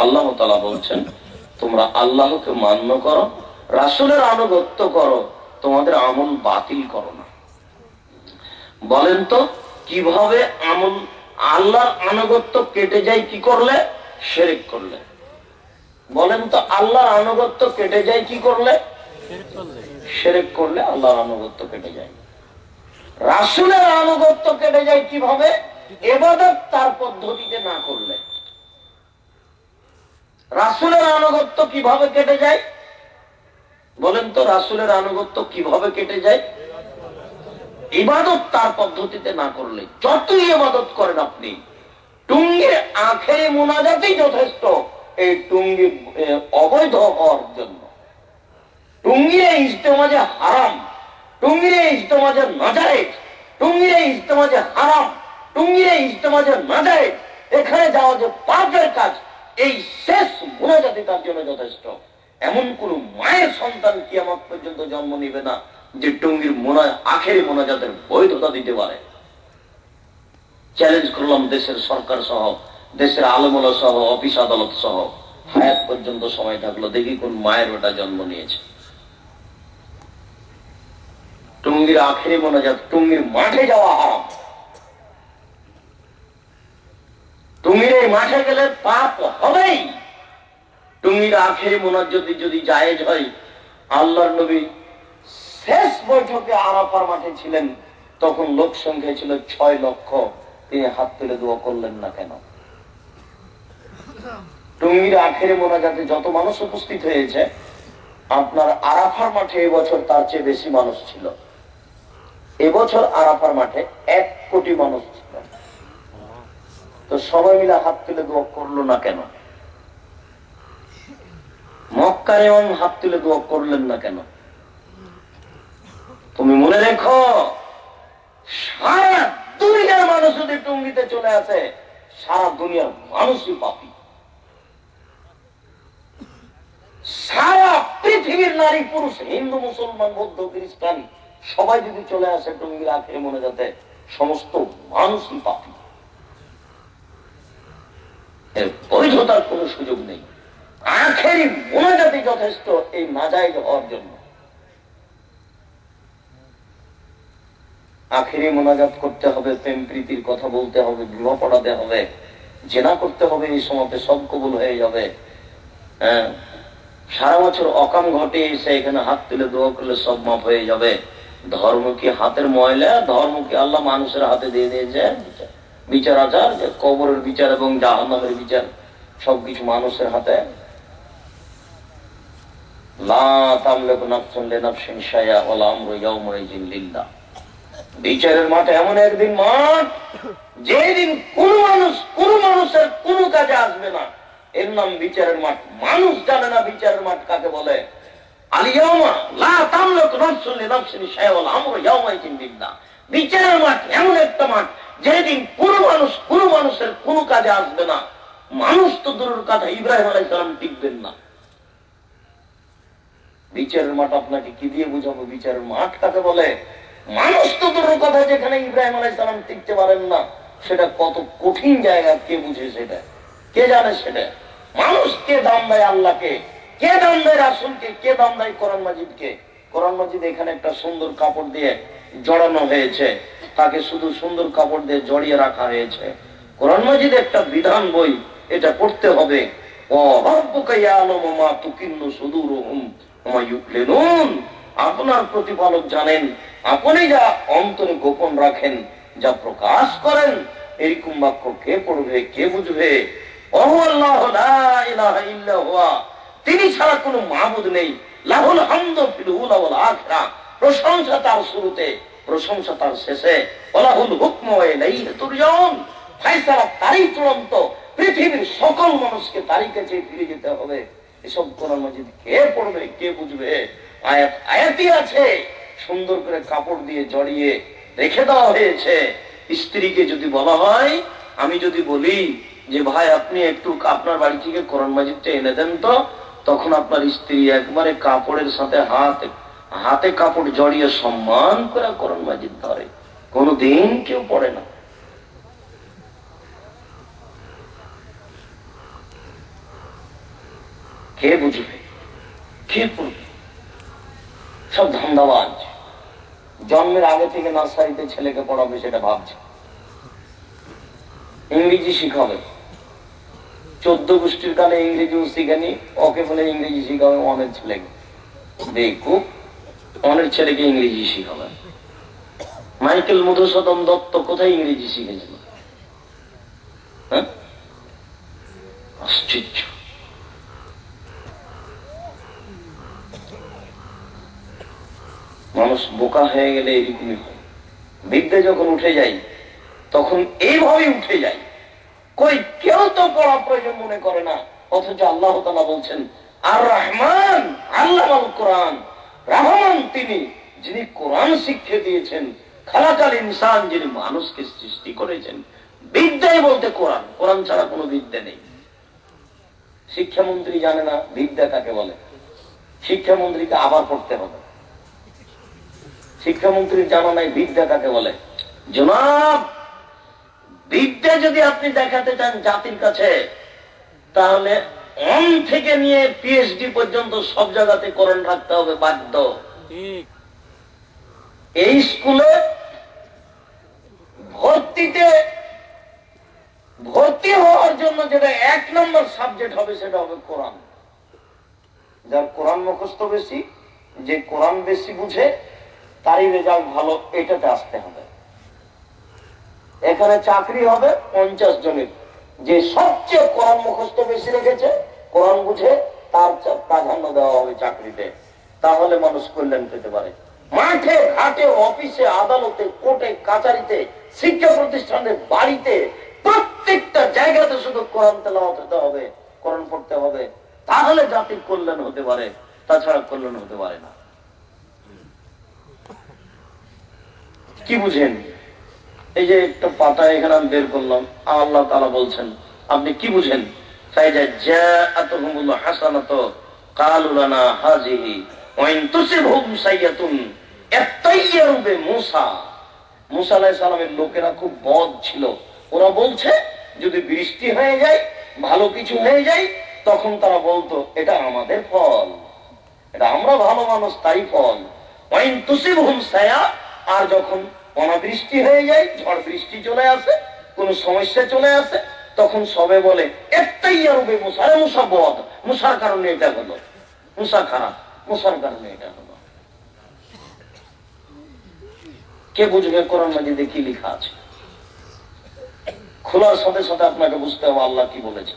আল্লাহ তাআলা বলছেন, তোমরা আল্লাহকে মান্য করো, রাসূলের আনুগত্য করো, তোমাদের আমল বাতিল করো না। বলেন তো কিভাবে আমল আল্লাহর আনুগত্য কেটে যায়? কি করলে? শিরক করলে। বলেন তো আল্লাহর আনুগত্য কেটে যায় কি করলে? শিরক করলে আল্লাহর আনুগত্য কেটে যায়। রাসূলের আনুগত্য কেটে যায় কিভাবে? ইবাদত তার পদ্ধতিতে না করলে। রাসূলের আনুগত্য কিভাবে কেটে যায়? বলেন তো রাসূলের আনুগত্য কিভাবে কেটে যায়? ইবাদত তার পদ্ধতিতে না করলে। যতই ইবাদত করেন আপনি, টুঙ্গির আখেরি মুনাজাতই যথেষ্ট এই টুঙ্গি অবৈধ হওয়ার জন্য। টুঙ্গির ইজতেমা যে হারাম, টুঙ্গির ইজতেমা যে নাজায়েজ, টুঙ্গির ইজতেমা যে হারাম, টুঙ্গির ইজতেমা যে নাজায়েজ, এখানে যাওয়া যে পাপের কাজ, এই শেষ মুনাজাতই তার জন্য যথেষ্ট। এমন কোন মায়ের সন্তান কিয়ামত পর্যন্ত জন্ম নিবে না যে টুঙ্গির আখেরি মোনাজাতের বৈধতা দিতে পারে। চ্যালেঞ্জ করলাম দেশের সরকার সহ, দেশের আলেমুলামা সহ, অফিস আদালত সহ, হায়াত পর্যন্ত সময় থাকলো, দেখি কোন মায়ের ওটা জন্ম নিয়েছে। টুঙ্গির আখেরি মোনাজাত, টুঙ্গির মাঠে যাওয়া হারাম। টুঙ্গির এই মাঠে গেলে পাপ হবেই। টুঙ্গির আখেরি মোনাজাত যদি জায়েজ হয়, আল্লাহর নবী শেষ বৈঠকে আরাফার মাঠে ছিলেন, তখন লোক সংখ্যা ছিল 6 লক্ষ, তিনি হাত তুলে দোয়া করলেন না কেন? টুঙ্গির আখেরি মোনাজাতে যত মানুষ উপস্থিত হয়েছে, আপনার আরাফার মাঠে এবছর তার চেয়ে বেশি মানুষ ছিল। এবছর আরাফার মাঠে 1 কোটি মানুষ ছিল। তো সবাই মিলে হাত তুলে দোয়া করলো না কেন? মক্কার ইমাম হাত তুলে দোয়া করলেন না কেন? তুমি মনে রেখো, সারা দুনিয়ার মানুষ যদি টুঙ্গিতে চলে আসে, সারা দুনিয়ার মানুষই পাপী। সারা পৃথিবীর নারী পুরুষ, হিন্দু মুসলমান বৌদ্ধ খ্রিস্টান সবাই যদি চলে আসে টুঙ্গির আখেরি মোনাজাতে, সমস্ত মানুষই পাপী। এর বৈধতার কোন সুযোগ নেই। আখেরি মোনাজাতই যথেষ্ট এই নাজায়েজ হওয়ার জন্য। আখেরি মোনাজাত করতে হবে, প্রেম প্রীতির কথা বলতে হবে, বিবাহ পড়াতে হবে, জেনা করতে হবে, এই সময়তে সব কবুল হয়ে যাবে। হ্যাঁ, সারা বছর অকাম ঘটে এসে এখানে হাত তুলে দোয়া করলে সব মাপ হয়ে যাবে। ধর্ম কি হাতের ময়লা? ধর্ম কি আল্লাহ মানুষের হাতে দিয়ে দিয়েছে? বিচার আচার, কবরের বিচার এবং জাহান্নামের বিচার সবকিছু মানুষের হাতে। লা তামলিকু নাফসুন লিনাফসিন শাইআ ওয়াল আমরু ইয়াওমাইযিন লিল্লাহ। বিচারের মাঠ এমন একদিন মাঠ, যেদিন কোন মানুষের কোন কাজে আসবে না। এর নাম বিচারের মাঠ। মানুষ জানে না বিচারের মাঠ কাকে বলে। আল ইয়াওমা লা তামলিকু নাফসুন লিনাফসিন শাইআ ওয়াল আমরু ইয়াওমাইযিন লিল্লাহ। বিচারের মাঠ এমন একটা মাঠ, যেদিন কোন মানুষের কোন কাজে আসবে না। মানুষ তো দূরের কথা, ইব্রাহিম আলাইহিস সালাম টিকবেন না। বিচারের মাঠ আপনাকে কি দিয়ে বুঝাবো বিচারের মাঠ কাকে বলে? মানুষ তো দূরের কথা, যেখানে ইব্রাহিম আলাইহিস সালাম টিকতে পারেন না, সেটা কত কঠিন জায়গা, কে বুঝে সেটা, কে জানে সেটা? মানুষ কে দাম দেয় আল্লাহকে, কে দাম দেয় রাসূলকে, কে দাম দেয় কোরআন মাজিদকে? কোরআন মাজিদ এখানে একটা সুন্দর কাপড় দিয়ে জড়ানো হয়েছে, তাকে শুধু সুন্দর কাপড় দিয়ে জড়িয়ে রাখা হয়েছে। কোরআন মাজিদ একটা বিধান বই, এটা পড়তে হবে। ও রাব্বুকা ইয়ালামু মা তুকিন্নু সুদুরুহুম ওয়া মা ইউক্লিনুন, আপনার প্রতিপালক জানেন আপনি যা অন্তরে গোপন রাখেন, যা প্রকাশ করেন। এরকম বাক্য কে পড়বে, কে বুঝবে? ওয়াল্লাহু লা ইলাহা ইল্লা হুয়া, তিনি ছাড়া কোনো মাবুদ নেই। লাহুল হামদু ফিল উলা ওয়াল আখিরাহ, প্রশংসা তার শুরুতে, প্রশংসা তার শেষে। ওয়ালাহুল হুকমু ওয়া ইলাইহি তুরজাউন, ফয়সালা তারই চূড়ান্ত, পৃথিবীর সকল মানুষকে তারই কাছে ফিরে যেতে হবে। এসব কোরআন মাজিদ কে পড়বে, কে বুঝবে? আয়াত আয়াতই আছে, সুন্দর করে কাপড় দিয়ে জড়িয়ে রেখে দেওয়া হয়েছে। স্ত্রীকে যদি বলা হয়, আমি যদি বলি যে ভাই আপনি একটু আপনার বাড়ি থেকে কোরআন মাজিদটা এনে দেন তো, তখন আপনার স্ত্রী একবারে কাপড়ের সাথে হাতে কাপড় জড়িয়ে সম্মান করে কোরআন মাজিদ ধরে। কোনদিন কেউ পড়ে না। কে বুঝবে, কে পড়বে? সব ধান্দাবাজ। জন্মের আগে থেকে নার্সারিতে ছেলেকে পড়াবে সেটা ভাবছে, ইংরেজি শিখাবে। 14 গোষ্ঠীর কালে ইংরেজিও শিখেনি, ওকে বলে ইংরেজি শিখাবে অনেক ছেলেকে। দেখুক অনেক ছেলেকে ইংরেজি শিখাবে। মাইকেল মধুসূদন দত্ত কোথায় ইংরেজি শিখেছিল? আশ্চর্য। মানুষ বোকা হয়ে গেলে এরকমই হয়। বিদ্যা যখন উঠে যায় তখন এইভাবে উঠে যায়। কই কেউ তো পড়া প্রয়োজন মনে করে না, অথচ আল্লাহ তাআলা বলছেন আর রহমান আল্লামাল কোরআন, রহমান তিনি যিনি কোরআন শিক্ষা দিয়েছেন, খালাকাল ইনসান যিনি মানুষকে সৃষ্টি করেছেন। বিদ্যাই বলতে কোরআন, কোরআন ছাড়া কোনো বিদ্যা নেই। শিক্ষামন্ত্রী জানে না বিদ্যা কাকে বলে, শিক্ষামন্ত্রীকে আবার পড়তে হবে। শিক্ষামন্ত্রীর জানা নাই বিদ্যা কাকে বলে। জনাব, বিদ্যা যদি আপনি দেখাতে চান জাতির কাছে, তাহলে অন থেকে নিয়ে পিএইচডি পর্যন্ত সব জায়গাতে কোরআন রাখতে হবে, বাধ্য। এই স্কুলে ভর্তি হওয়ার জন্য যেটা 1 নম্বর সাবজেক্ট হবে সেটা হবে কোরআন। যার কোরআন মুখস্থ বেশি, যে কোরআন বেশি বুঝে, তারই রেজাল্ট ভালো, এটাতে আসতে হবে। এখানে চাকরি হবে 50 জনের, যে সবচেয়ে কোরআন মুখস্থ বেশি রেখেছে, কোরআন বুঝে, তার প্রাধান্য দেওয়া হবে চাকরিতে। তাহলে মানুষ কল্যাণ পেতে পারে। মাঠে ঘাটে, অফিসে, আদালতে, কোর্টে, কাচারিতে, শিক্ষা প্রতিষ্ঠানে, বাড়িতে, প্রত্যেকটা জায়গাতে শুধু কোরআন তেলাওয়াত হতে হবে, কোরআন পড়তে হবে। তাহলে জাতির কল্যাণ হতে পারে, তাছাড়া কল্যাণ হতে পারে না। কি বুঝেন? এই যে একটা পাতা এখানে আমি বের করলাম, আল্লাহ তাআলা বলছেন আপনি কি বুঝেন? ফাইজা জাআতুহুমুল হাসানাতু ক্বালু লানা হাযিহি ওয়া ইন তুসিবহুম সাইয়্যাতুন ইয়াতাইয়ারু বিমূসা। মূসা আলাইহিস সালামের লোকেরা খুব বদ ছিল। ওরা বলছে যদি বৃষ্টি হয়ে যায়, ভালো কিছু হয়ে যায়, তখন তারা বলতো এটা আমাদের ফল, এটা আমরা ভালো মানুষ তাই ফল। ওয়া ইন তুসিবহুম সাইয়্যা, আর যখন অনাবৃষ্টি হয়ে যায়, ঝড় বৃষ্টি চলে আসে, কোন সমস্যা চলে আসে, তখন সবে বলে একটাইয়ারু বিমূসা, আরে মূসা বদ, মূসার কারণে এটা হলো, মূসা খারাপ, মূসার কারণে এটা হলো। কে বুঝবে কোরআন মাজিদে কি লেখা আছে? খোলার সাথে সাথে আপনাকে বুঝতে হবে আল্লাহ কি বলেছে।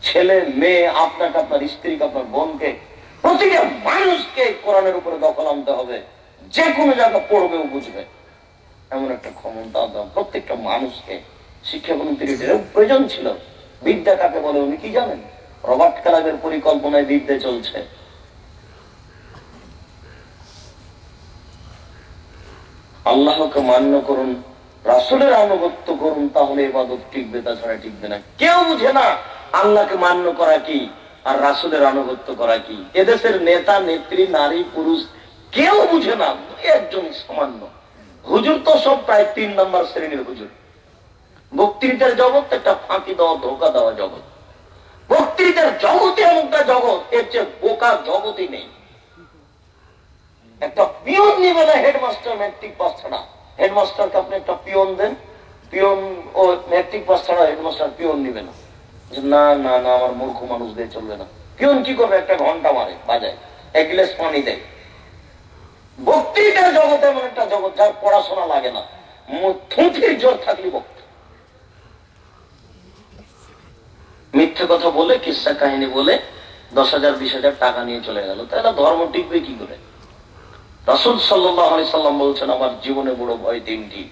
ছেলে মেয়ে, আপনাকে, আপনার স্ত্রীকে, আপনার বোনকে, প্রতিটা মানুষকে কোরআনের উপরে দখল আনতে হবে। যে কোনো জায়গা পড়বেও বুঝবে, এমন একটা ক্ষমতা প্রত্যেকটা মানুষকে। শিক্ষামন্ত্রীর প্রয়োজন ছিল। বিদ্যা কাকে বলে উনি কি জানেন? রবার্ট ক্লাবের পরিকল্পনায় বিদ্যা চলছে। আল্লাহকে মান্য করুন, রাসূলের আনুগত্য করুন, তাহলে ইবাদত টিকবে, তাছাড়া টিকবে না। কেউ বুঝে না আল্লাহকে মান্য করা কি আর রাসূলের আনুগত্য করা কি। এদেশের নেতা নেত্রী, নারী পুরুষ কেউ বুঝে না, একজন সামান্য হুজুর তো সব প্রায় 3 নম্বর শ্রেণীর হুজুর। বক্তৃতার জগৎ একটা ফাঁকি দেওয়া, ধোকা দেওয়া জগৎ। বক্তৃতার জগতে এমনটা জগৎ, এর চেয়ে বোকা জগতই নেই। একটা পিয়ন নিবে না হেডমাস্টার ম্যাট্রিক পাস ছাড়া। হেডমাস্টারকে আপনি একটা পিয়ন দেন, পিয়ন ও ম্যাট্রিক পাস ছাড়া হেডমাস্টার পিয়ন নিবে না। না না না, আমার মূর্খ মানুষদের চলবে না। পিয়ন কি করবে? একটা ঘন্টা মারে, বাজায়, 1 গ্লাস পানি দেয়। বক্তৃতার জগতে এমন একটা জগৎ যার পড়াশোনা লাগে না, থুঁথির জোর থাকলে বক্তা। মিথ্যে কথা বলে, কিসসা কাহিনী বলে 10,000 20,000 টাকা নিয়ে চলে গেল, তাহলে ধর্ম টিকবে কি করে? রাসূল সাল্লাল্লাহু আলাইহি সাল্লাম বলছেন আমার জীবনে বড় ভয় 3টি।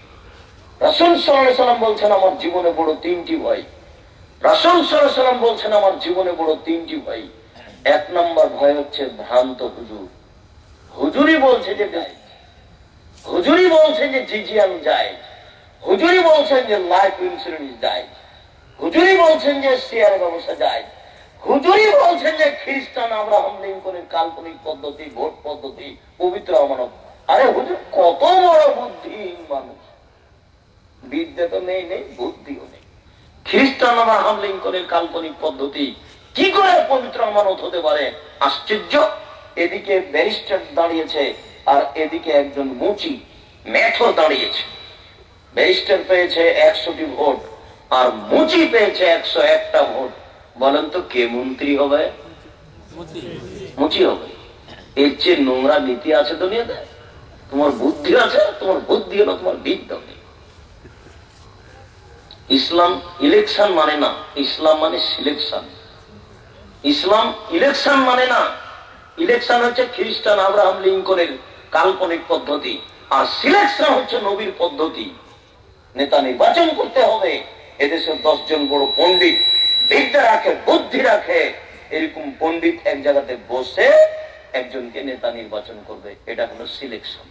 রাসূল সাল্লাল্লাহু আলাইহি সাল্লাম বলছেন আমার জীবনে বড় 3টি ভয়। রাসূল সাল্লাল্লাহু আলাইহি সাল্লাম বলছেন আমার জীবনে বড় 3টি ভয়। 1 নম্বর ভয় হচ্ছে ভ্রান্ত হুজুর। হুজুরি বলছে যে হুজুরি বলছে যে জিজিয়ান যায়, হুজুরি বলছেন যে লাইফ ইন্স্যুরেন্স যায়, হুজুরি বলছেন যে শেয়ার ব্যবসা যায়, হুজুরি বলছেন যে খ্রিস্টান আব্রাহাম লিঙ্কনের কাল্পনিক পদ্ধতি, ভোট পদ্ধতি, পবিত্র আমানত। আরে হুজুর কত বড় বুদ্ধিহীন মানুষ! বিদ্যা তো নেই, নেই বুদ্ধিও নেই। খ্রিস্টান আব্রাহাম লিঙ্কনের কাল্পনিক পদ্ধতি কি করে পবিত্র আমানত হতে পারে? আশ্চর্য! এদিকে ব্যারিস্টার দাঁড়িয়েছে আর এদিকে একজন মুচি মেথর দাঁড়িয়েছে। ব্যারিস্টার পেয়েছে 100টি ভোট আর মুচি পেয়েছে 101টা ভোট। বলেন তো কে মন্ত্রী হবে? মুচি হবে। এর চেয়ে নোংরা নীতি আছে দুনিয়াতে? তোমার বুদ্ধি আছে, তোমার বুদ্ধি হলো তোমার বিদ্যা নেই। ইসলাম ইলেকশন মানে না, ইসলাম মানে সিলেকশন। ইসলাম ইলেকশন মানে না, ইলেকশন হচ্ছে খ্রিস্টান আব্রাহাম লিঙ্কনের কাল্পনিক পদ্ধতি, আর সিলেকশন হচ্ছে নবীর পদ্ধতি। নেতা নির্বাচন করতে হবে, এদেশের 10 জন বড় পণ্ডিত, বিদ্যা রাখে, বুদ্ধি রাখে, এরকম পণ্ডিত এক জায়গাতে বসে একজনকে নেতা নির্বাচন করবে, এটা হলো সিলেকশন।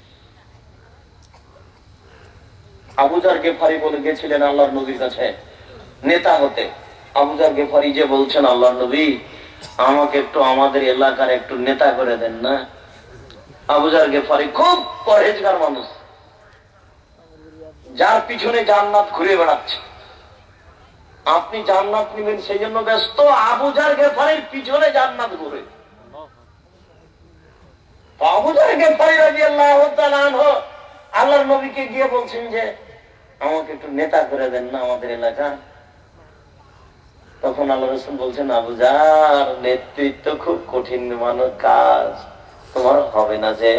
আবু যার গেফারি বলে গেছিলেন আল্লাহর নবীর কাছে নেতা হতে। আবু যার গেফারি যে বলছেন আল্লাহর নবী আমাকে একটু আমাদের এলাকার একটু নেতা করে দেন না। আবু যার গেফারি খুব পরহেজগার মানুষ, যার পিছনে জান্নাত ঘুরে বেড়াচ্ছে। আপনি জান্নাত নেবেন সেই জন্য ব্যস্ত, আবু যার গেফারির পিছনে জান্নাত ঘুরে। আবু যার গেফারি রাদিয়াল্লাহু তাআলা আনহু আল্লাহর নবীকে গিয়ে বলছেন যে আমাকে একটু নেতা করে দেন না আমাদের এলাকা। তখন আল্লাহ রাসূল বলছেন আবু যার নেতৃত্ব খুব কঠিন মানব কাজ, তোমার হবে না, যে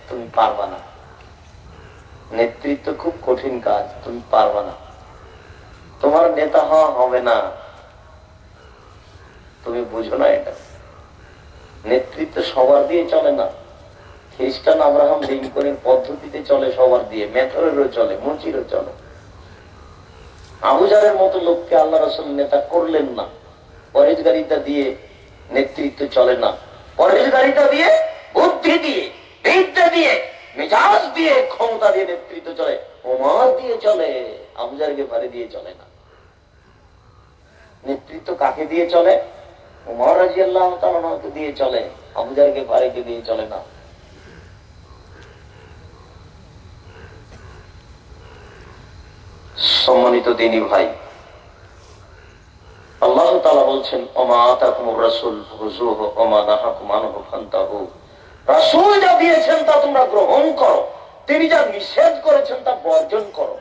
তুমি পারবা না। নেতৃত্ব খুব কঠিন কাজ, তুমি পারবা না, তোমার নেতা হওয়া হবে না। তুমি বুঝো না এটা। নেতৃত্ব সবার দিয়ে চলে না। খ্রিস্টান আব্রাহাম লিঙ্কনের পদ্ধতিতে চলে, সবার দিয়ে, মেথরেরও চলে, মুচিরও চলে। আবু যারের মতো লোককে আল্লাহ রাসূল নেতা করলেন না। পরহেজগারিতা দিয়ে নেতৃত্ব চলে না, পরহেজগারিতা দিয়ে, বুদ্ধি দিয়ে, বিদ্যা দিয়ে, মেজাজ দিয়ে, ক্ষমতা দিয়ে নেতৃত্ব চলে। ওমর দিয়ে চলে, আবু যার গেফারি দিয়ে চলে না। নেতৃত্ব কাকে দিয়ে চলে? ওমর রাদিয়াল্লাহু তাআলা দিয়ে চলে, আবু যার গেফারিকে দিয়ে চলে না। সম্মানিত দ্বীনি ভাই, আল্লাহ তাআলা বলছেন ওমা আতাকুমুর রাসূল ফাখুযুহু ওয়া মা নাহাকুম আনহু ফান্তাহু। রাসূল যা দিয়েছেন তা তোমরা গ্রহণ করো, তিনি যা নিষেধ করেছেন তা বর্জন করো।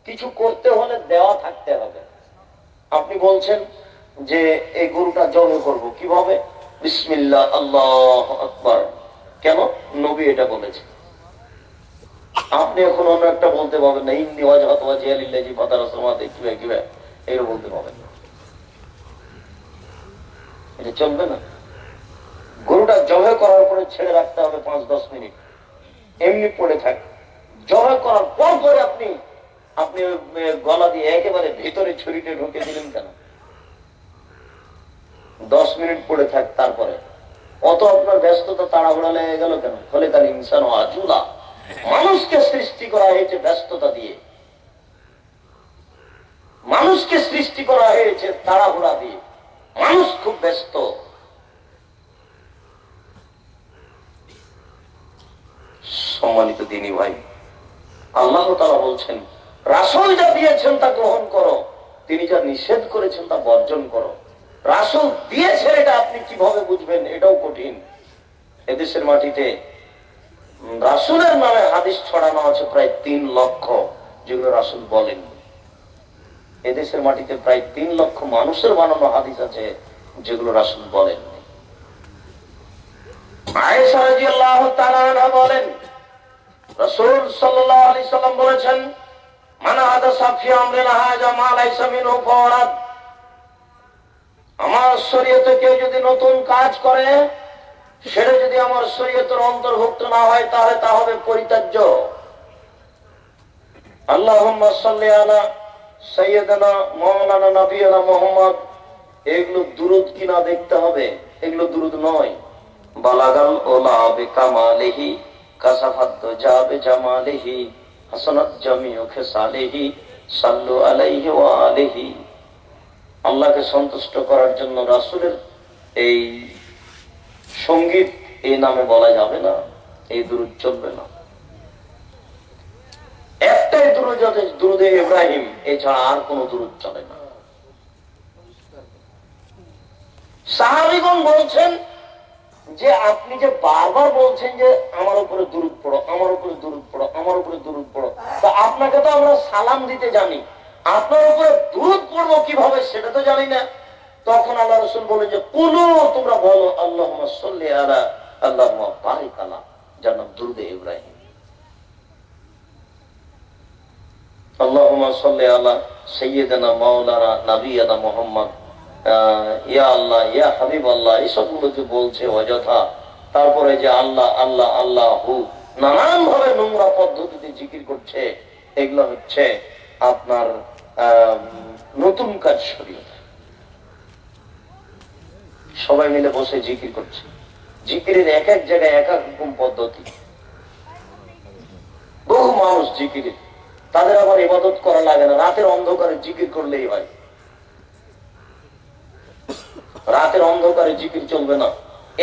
কিছু করতে হলে দেওয়া থাকতে হবে। আপনি বলছেন যে এই গরুটা জবাই করব, কিভাবে? বিসমিল্লাহ আল্লাহু আকবার। কেন? নবী এটা বলেছে। আপনি এখন অন্য একটা বলতে পারবেন না, ইন্নী ওয়াজহাতু ওয়াজহিয়া লিল্লাযী ফাতারাস সামাওয়াতি কিভাবে এরও বলতে পারবেন না। এটা চলবে না। গরুটা জবাই করার পরে ছেড়ে রাখতে হবে 5-10 মিনিট, এমনি পড়ে থাকে। জবাই করার পর পরে আপনি আপনি গলা দিয়ে একেবারে ভিতরে ছুরিটা ঢুকে দিলেন কেন? 10 মিনিট পড়ে থাক, তারপরে অত আপনার ব্যস্ততা তাড়াহুড়া লেগে গেল কেন? ফলে তার ইনসান আজুলা। মানুষকে সৃষ্টি করা হয়েছে ব্যস্ততা দিয়ে, মানুষকে সৃষ্টি করা হয়েছে তাড়াহুড়া দিয়ে। মানুষ খুব ব্যস্ত। সম্মানিত দিনী ভাই, আল্লাহ তাআলা বলছেন রাসূল যা দিয়েছেন তা গ্রহণ করো, তিনি যা নিষেধ করেছেন তা বর্জন করো। রাসূল দিয়েছেন এটা আপনি কিভাবে বুঝবেন, এটাও কঠিন। এদেশের মাটিতে রাসূলের নামে হাদিস ছড়ানো আছে প্রায় 3 লক্ষ, যেগুলো রাসূল বলেন। এদেশের মাটিতে প্রায় 3 লক্ষ মানুষের বানানো হাদিস আছে যেগুলো রাসূল বলেন। আয়েশা রাদিয়াল্লাহু তাআলা আনহা বলেন রাসূল সাল্লাল্লাহু আলাইহি সাল্লাম বলেছেন, মান হাদাসা ফি আমরিনা হাযা মা লাইসা মিনহু ফাওয়ারাদ। আমার শরীয়তে কেউ যদি নতুন কাজ করে, সেটা যদি আমার শরীয়তের অন্তর্ভুক্ত না হয়, তাহলে তা হবে পরিত্যাজ্য। আল্লাহুম্মা সাল্লি আলা সাইয়্যিদানা মাওলানা নবিয়ানা মুহাম্মদ, এগুলো দুরূদ কিনা দেখতে হবে, এগুলো দুরূদ নয়। বালাগাল ওলা বিকামালিহি কাসাফাত দুজা বিজামালিহি হাসানাত জামিউ খিসালিহি সাল্লু আলাইহি ওয়া আলিহি। আল্লাহকে সন্তুষ্ট করার জন্য রাসূলের এই সঙ্গীত এই নামে বলা যাবে না, এই দুরূদ চলবে না। একটাই দুরূদ আছে, দুরূদে ইব্রাহিম, এছাড়া আর কোন দুরূদ চলে না। সাহাবীগণ বলছেন যে আপনি যে বারবার বলছেন যে আমার উপরে দুরূদ পড়ো, আমার উপরে দুরূদ পড়ো, আমার উপরে দুরূদ পড়ো, তা আপনাকে তো আমরা সালাম দিতে জানি, আপনার উপরে দুরূদ পড়বো কিভাবে সেটা তো জানি না। তখন আল্লাহ রাসূল বলেন যে কুলু, তোমরা বলো আল্লাহুম্মা সাল্লি আলা আল্লাহুম্মা বারিক আলা, যার নাম দুরূদে ইব্রাহিম। আল্লাহুম্মা সাল্লি আলা সাইয়্যিদানা মাওলানা নবিয়ানা মুহাম্মদ, ইয়া আল্লাহ ইয়া হাবিব আল্লাহ, এসবগুলো যে বলছে অযথা। তারপরে যে আল্লাহ আল্লাহ আল্লাহু নানান ভাবে নোংরা পদ্ধতিতে জিকির করছে, এগুলো হচ্ছে আপনার নতুন কাজ শরীয়ত। সবাই মিলে বসে জিকির করছে, জিকিরের এক এক জায়গায় এক এক রকম পদ্ধতি। বহু মানুষ জিকিরে, তাদের আবার ইবাদত করা লাগে না, রাতের অন্ধকারে জিকির করলেই হয়। রাতের অন্ধকারে জিকির চলবে না,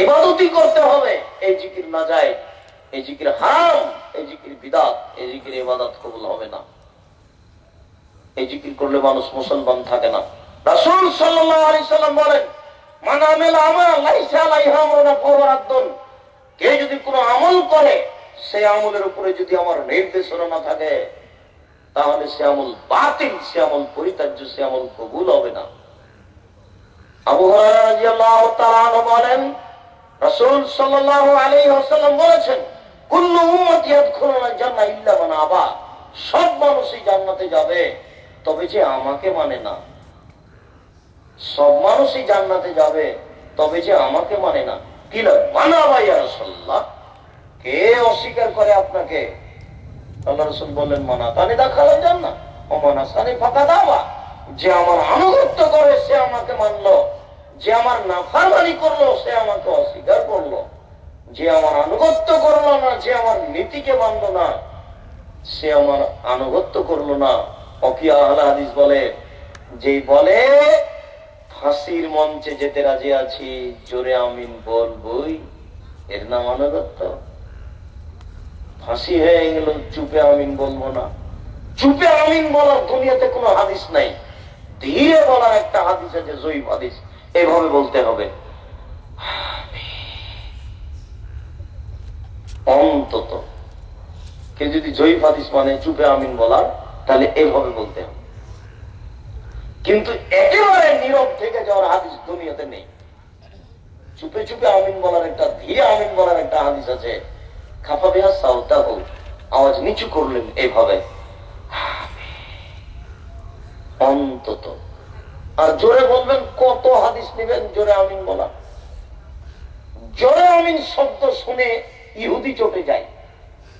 ইবাদতই করতে হবে। এই জিকির না যায়, এই জিকির হারাম, এই জিকির বিদআত, এই জিকির ইবাদত কবুল হবে না। এই জিকির করলে মানুষ মুসলমান থাকে না। রাসূল সাল্লাল্লাহু আলাইহি সাল্লাম বলেন, মান আমিলা আমালান লাইসা আলাইহি আমরুনা ফাহুয়া রাদ্দুন। কেউ যদি কোনো আমল করে, সেই আমলের উপরে যদি আমার নির্দেশনা না থাকে, তাহলে সে আমল বাতিল, সে আমল পরিত্যাজ্য, সে আমল কবুল হবে না। আবু হুরায়রা রাদিয়াল্লাহু তাআলা আনহু বলেন রাসূল সাল্লাল্লাহু আলাইহি ওয়াসাল্লাম বলেছেন, কুল্লু উম্মতি ইয়াদখুলুনাল জান্নাহ ইল্লা মান আবা। সব মানুষই জান্নাতে যাবে, তবে যে আমাকে মানে না। সব মানুষই জান্নাতে যাবে, তবে যে আমাকে মানে না। কিলা মানা আবা ইয়া রাসূলুল্লাহ, কে অস্বীকার করে আপনাকে? আল্লাহ রাসূল বললেন, মানা তানি দাখালাল জান্নাহ ওয়া মানা সানি ফাকাদ আবা। যে আমার আনুগত্য করে সে আমাকে মানলো, যে আমার নাফরমানি করলো সে আমাকে অস্বীকার করলো। যে আমার আনুগত্য করলো না, যে আমার নীতিকে মানলো না, সে আমার আনুগত্য করলো না। ওকিয়া আহলে হাদিস বলে, যেই বলে ফাঁসির মঞ্চে যেতে রাজি আছি, জোরে আমিন বলবই, এর নাম আনুগত্য? ফাঁসি হয়ে গেল, চুপে আমিন বলবো না। চুপে আমিন বলার দুনিয়াতে কোনো হাদিস নাই, ধীরে বলার একটা হাদিস আছে, জয়ীফ হাদিস, এভাবে বলতে হবে অন্তত। কেউ যদি জয়ীফ হাদিস মানে চুপে আমিন বলার, তাহলে এভাবে বলতে হবে। কিন্তু একেবারে নীরব থেকে যাওয়ার হাদিস দুনিয়াতে নেই। চুপে চুপে আমিন বলার একটা, ধীরে আমিন বলার একটা হাদিস আছে। খাফা বিহা সাউতাহু, আওয়াজ নিচু করলেন এইভাবে অন্তত। আর জোরে বলবেন, কত হাদিস নেবেন জোরে আমিন বলা? জোরে আমিন শব্দ শুনে ইহুদি চটে যায়।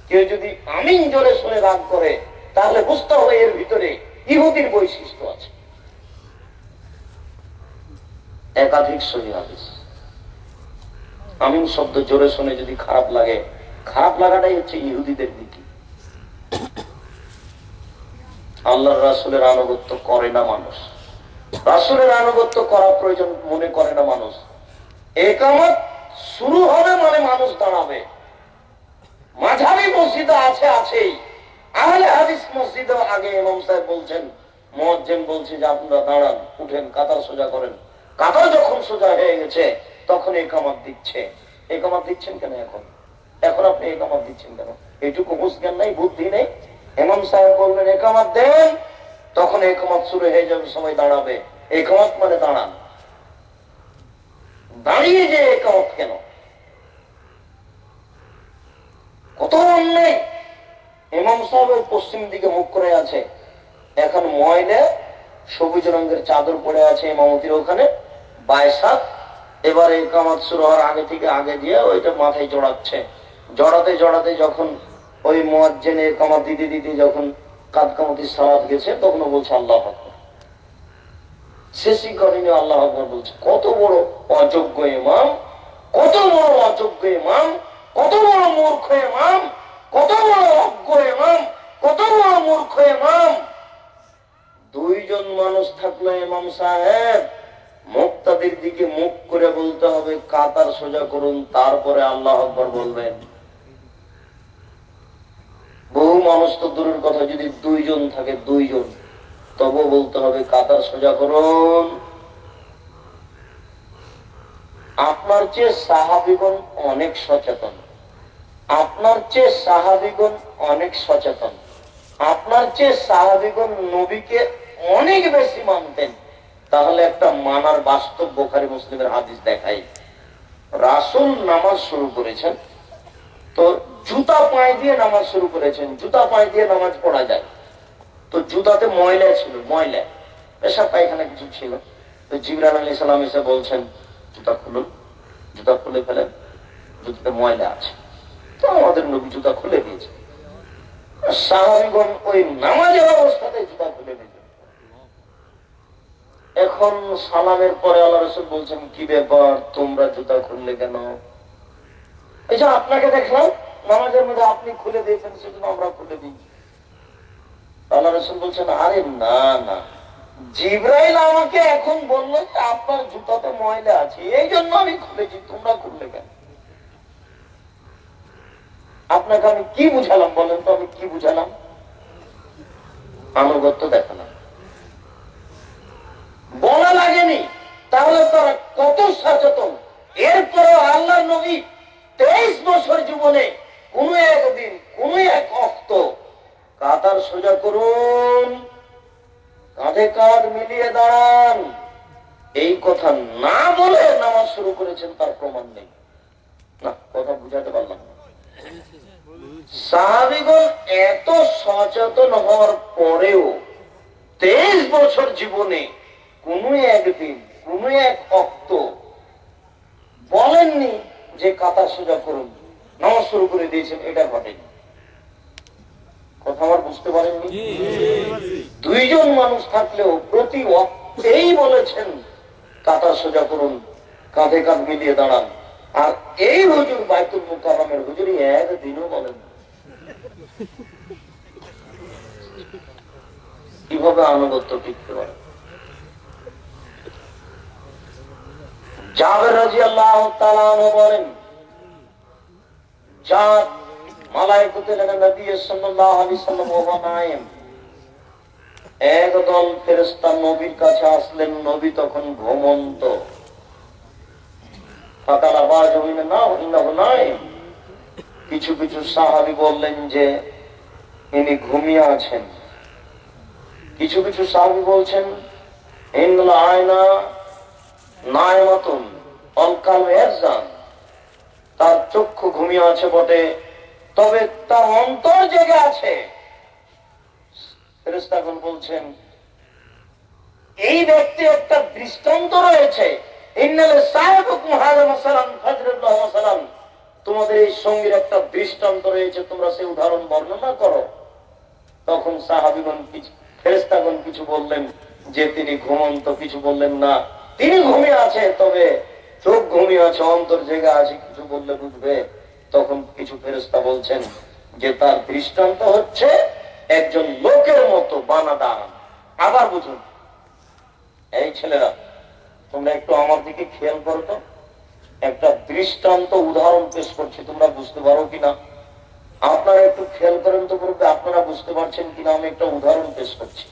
কেউ যদি আমিন জোরে শুনে রাগ করে, তাহলে বুঝতে হবে এর ভিতরে ইহুদির বৈশিষ্ট্য আছে। একাধিক সহিহ হাদিস। আমিন শব্দ জোরে শুনে যদি খারাপ লাগে, খারাপ লাগাটাই হচ্ছে ইহুদিদের নীতি। আল্লাহর রাসূলের আনুগত্য করে না মানুষ, রাসূলের আনুগত্য করা প্রয়োজন মনে করে না মানুষ। ইকামত শুরু হবে মানে মানুষ দাঁড়াবে, মাঝারি মসজিদে আছে আছেই, আহলে হাদিস মসজিদে আগে ইমাম সাহেব বলছেন, মুয়াজ্জিন বলছে যে আপনারা দাঁড়ান, উঠেন, কাতার সোজা করেন। কাতার যখন সোজা হয়ে গেছে তখন ইকামত দিচ্ছে। ইকামত দিচ্ছেন কেন এখন? এখন আপনি ইকামত দিচ্ছেন কেন? এইটুকু হুঁশ জ্ঞান নাই, বুদ্ধি নেই? ইমাম সাহেব বলবেন ইকামত দেন, তখন ইকামত শুরু হয়ে যাবে, সবাই দাঁড়াবে। ইকামত মানে দাঁড়ান। দাঁড়িয়ে যে ইকামত কেন? কত অন্যায়! ইমাম সাহেব পশ্চিম দিকে মুখ করে আছে, এখন ময়লে সবুজ রঙের চাদর পড়ে আছে ইমামতির ওখানে, বাইসাত। এবারে ইকামত শুরু হওয়ার আগে থেকে আগে দিয়ে ওইটা মাথায় জড়াচ্ছে। জড়াতে জড়াতে যখন ওই মুয়াজ্জিন ইকামত দিতে দিতে যখন কাদকামতি সালাত গেছে, তখন বলছে আল্লাহু আকবার। শেষই করেনি, আল্লাহু আকবার বলছে। কত বড় অযোগ্য ইমাম, কত বড় অযোগ্য ইমাম, কত বড় মূর্খ ইমাম, কত বড় অজ্ঞ ইমাম, কত বড় মূর্খ ইমাম। দুইজন মানুষ থাকলো ইমাম সাহেব, মুক্তাদির দিকে মুখ করে বলতে হবে কাতার সোজা করুন, তারপরে আল্লাহু আকবার বলবেন। বহু মানুষ তো দূরের কথা, যদি দুইজন থাকে, দুইজন, তবু বলতে হবে কাতার সোজা করুন। আপনার চেয়ে সাহাবীগণ অনেক সচেতন, আপনার চেয়ে সাহাবীগণ অনেক সচেতন, আপনার চেয়ে সাহাবীগণ নবীকে অনেক বেশি মানতেন। তাহলে একটা মানার বাস্তব বুখারী মুসলিমের হাদিস দেখাই। রাসূল নামাজ শুরু করেছেন তো জুতা পায়ে দিয়ে নামাজ শুরু করেছেন। জুতা পায়ে দিয়ে নামাজ পড়া যায়, তো জুতাতে ময়লা ছিল, ময়লা, পেশাব পায়খানা কিছু ছিল। তো জিবরাইল আলাইহিস সালাম এসে বলছেন জুতা খুলুন, জুতা খুলে ফেলেন, জুতাতে ময়লা আছে। তো আমাদের নবী জুতা খুলে দিয়েছে। সাহাবীগণ ওই নামাজের অবস্থাতে জুতা খুলে দিয়েছে। এখন সালামের পরে আল্লাহ রাসূল বলছেন কি ব্যাপার, তোমরা জুতা খুললে কেন? এই যে আপনাকে দেখলাম নামাজের মধ্যে আপনি খুলে দিয়েছেন, সেজন্য আমরা খুলে দিই। আল্লাহ রাসূল বলছেন আরে না না, জিবরাইল আমাকে এখন বললো যে আপনার জুতাতে ময়লা আছে, এই জন্য আমি খুলেছি, তোমরা খুললে কেন? আপনাকে আমি কি বুঝালাম বলেন তো? আমি কি বুঝালাম? আনুগত্য দেখালাম, বলা লাগেনি। তাহলে তারা কত সচেতন। এরপরও আল্লাহ নবী 23 বছর জীবনে কোন একদিন কোন এক অক্ত কাতার সোজা করুন, কাঁধে কাঁধ মিলিয়ে দাঁড়ান, এই কথা না বলে নামাজ শুরু করেছেন, তার প্রমাণ নেই। না, কথা বুঝাতে পারলাম না। সাহাবীগণ এত সচেতন হওয়ার পরেও 23 বছর জীবনে কোন একদিন কোন এক অক্ত বলেননি যে কাতার সোজা করুন, নামাজ শুরু করে দিয়েছেন, এটা ঘটেনি। কথা আমার বুঝতে পারেননি? দুইজন মানুষ থাকলেও প্রতি অক্তেই বলেছেন কাতার সোজা করুন, কাঁধে কাঁধ মিলিয়ে দাঁড়ান। আর এই হুজুর বাইতুল মুকাররমের হুজুরই একদিনও বলেন। কিভাবে আনুগত্য টিকতে পারে? জাবের রাদিয়াল্লাহু তাআলা আনহু বলেন, জাত মালায়েকাতুল নবী সাল্লাল্লাহু আলাইহি ওয়াসাল্লাম ওয়া নায়েম, একদল ফেরেশতা নবীর কাছে আসলেন, নবী তখন ঘুমন্ত। ফাকালা বাজুমিনা না ইন্নাহু নায়েম, কিছু কিছু সাহাবী বললেন যে ইনি ঘুমিয়ে আছেন। কিছু কিছু সাহাবী বলছেন ইন্নাল আয়না নায়মাতুন অলকাল ইয়ারজান, তার চক্ষু ঘুমিয়ে আছে বটে, তবে তার অন্তর জেগে আছে। ফেরেশতাগণ বলছেন এই ব্যক্তি একটা দৃষ্টান্ত রয়েছে, ইন্নাল সাহিবুকুম হাযা মাসালান ফাজরুল্লাহ মাসালান, তোমাদের এই সঙ্গীর একটা দৃষ্টান্ত রয়েছে, তোমরা সেই উদাহরণ বর্ণনা করো। তখন সাহাবীগণ ফেরেশতাগণ কিছু বললেন যে তিনি ঘুমন্ত, কিছু বললেন না তিনি ঘুমিয়ে আছে, তবে চোখ ঘুমিয়ে আছে, অন্তর জেগে আছে, কিছু বললে বুঝবে। তখন কিছু ফেরেশতা বলছেন যে তার দৃষ্টান্ত হচ্ছে একজন লোকের মতো বানা দাঁড়ান। আবার বুঝুন, এই ছেলেরা তোমরা একটু আমার দিকে খেয়াল করো তো, একটা দৃষ্টান্ত উদাহরণ পেশ করছি, তোমরা বুঝতে পারো কিনা? আপনারা একটু খেয়াল করেন তো পূর্বে, আপনারা বুঝতে পারছেন কিনা আমি একটা উদাহরণ পেশ করছি।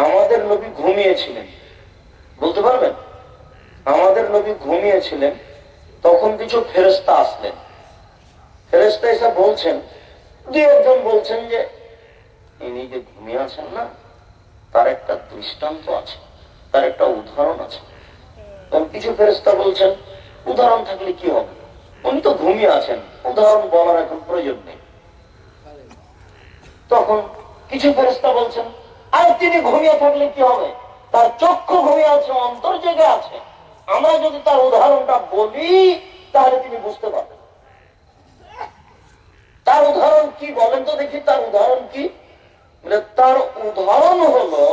আমাদের নবী ঘুমিয়েছিলেন, বলতে পারবেন? আমাদের নবী ঘুমিয়েছিলেন, তখন কিছু ফেরেশতা আসলেন। ফেরেশতা এসে বলছেন, দুই একজন বলছেন যে ইনি যে ঘুমিয়ে আছেন না, তার একটা দৃষ্টান্ত আছে, তার একটা উদাহরণ আছে। তখন কিছু ফেরেশতা বলছেন, উদাহরণ থাকলে কি হবে, উনি তো ঘুমিয়ে আছেন, উদাহরণ বলার এখন প্রয়োজন নেই। তখন কিছু ফেরেশতা বলছেন, আর তিনি ঘুমিয়ে থাকলে কি হবে, তার চক্ষু ঘুমিয়ে আছে, অন্তর জেগে আছে, আমরা যদি তার উদাহরণটা বলি তাহলে তিনি বুঝতে পারবেন। তার উদাহরণ কি বলেন তো দেখি, তার উদাহরণ কি? তার উদাহরণ হলো,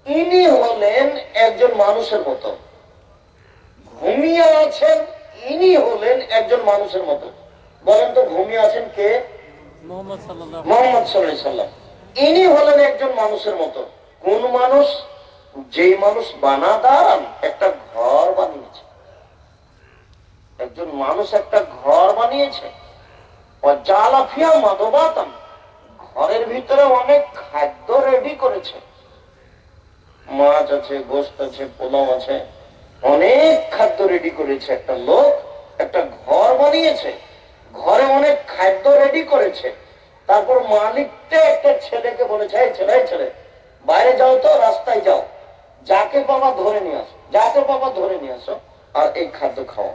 ইনি হলেন একজন মানুষের মতো, ঘুমিয়ে আছেন, ইনি হলেন একজন মানুষের মতো। বলেন তো ঘুমিয়ে আছেন কে? মুহাম্মদ সাল্লাল্লাহু আলাইহি সাল্লাম। ইনি হলেন একজন মানুষের মতো। কোন মানুষ? যেই মানুষ বানাদার একটা ঘর বানিয়েছে। একজন মানুষ একটা ঘর বানিয়েছে, জালাফিয়া মাদবাতান, ঘরের ভিতরে অনেক খাদ্য রেডি করেছে, মাছ আছে, গোশত আছে, পোলাও আছে, অনেক খাদ্য রেডি করেছে। একটা লোক একটা ঘর বানিয়েছে, ঘরে অনেক খাদ্য রেডি করেছে। তারপর মালিকটা একটা ছেলেকে বলেছে, ছেলে ছেলে বাইরে যাও তো, রাস্তায় যাও, যাকে বাবা ধরে নিয়ে আসো, যাকে বাবা ধরে নিয়ে আসো, আর এই খাদ্য খাওয়া।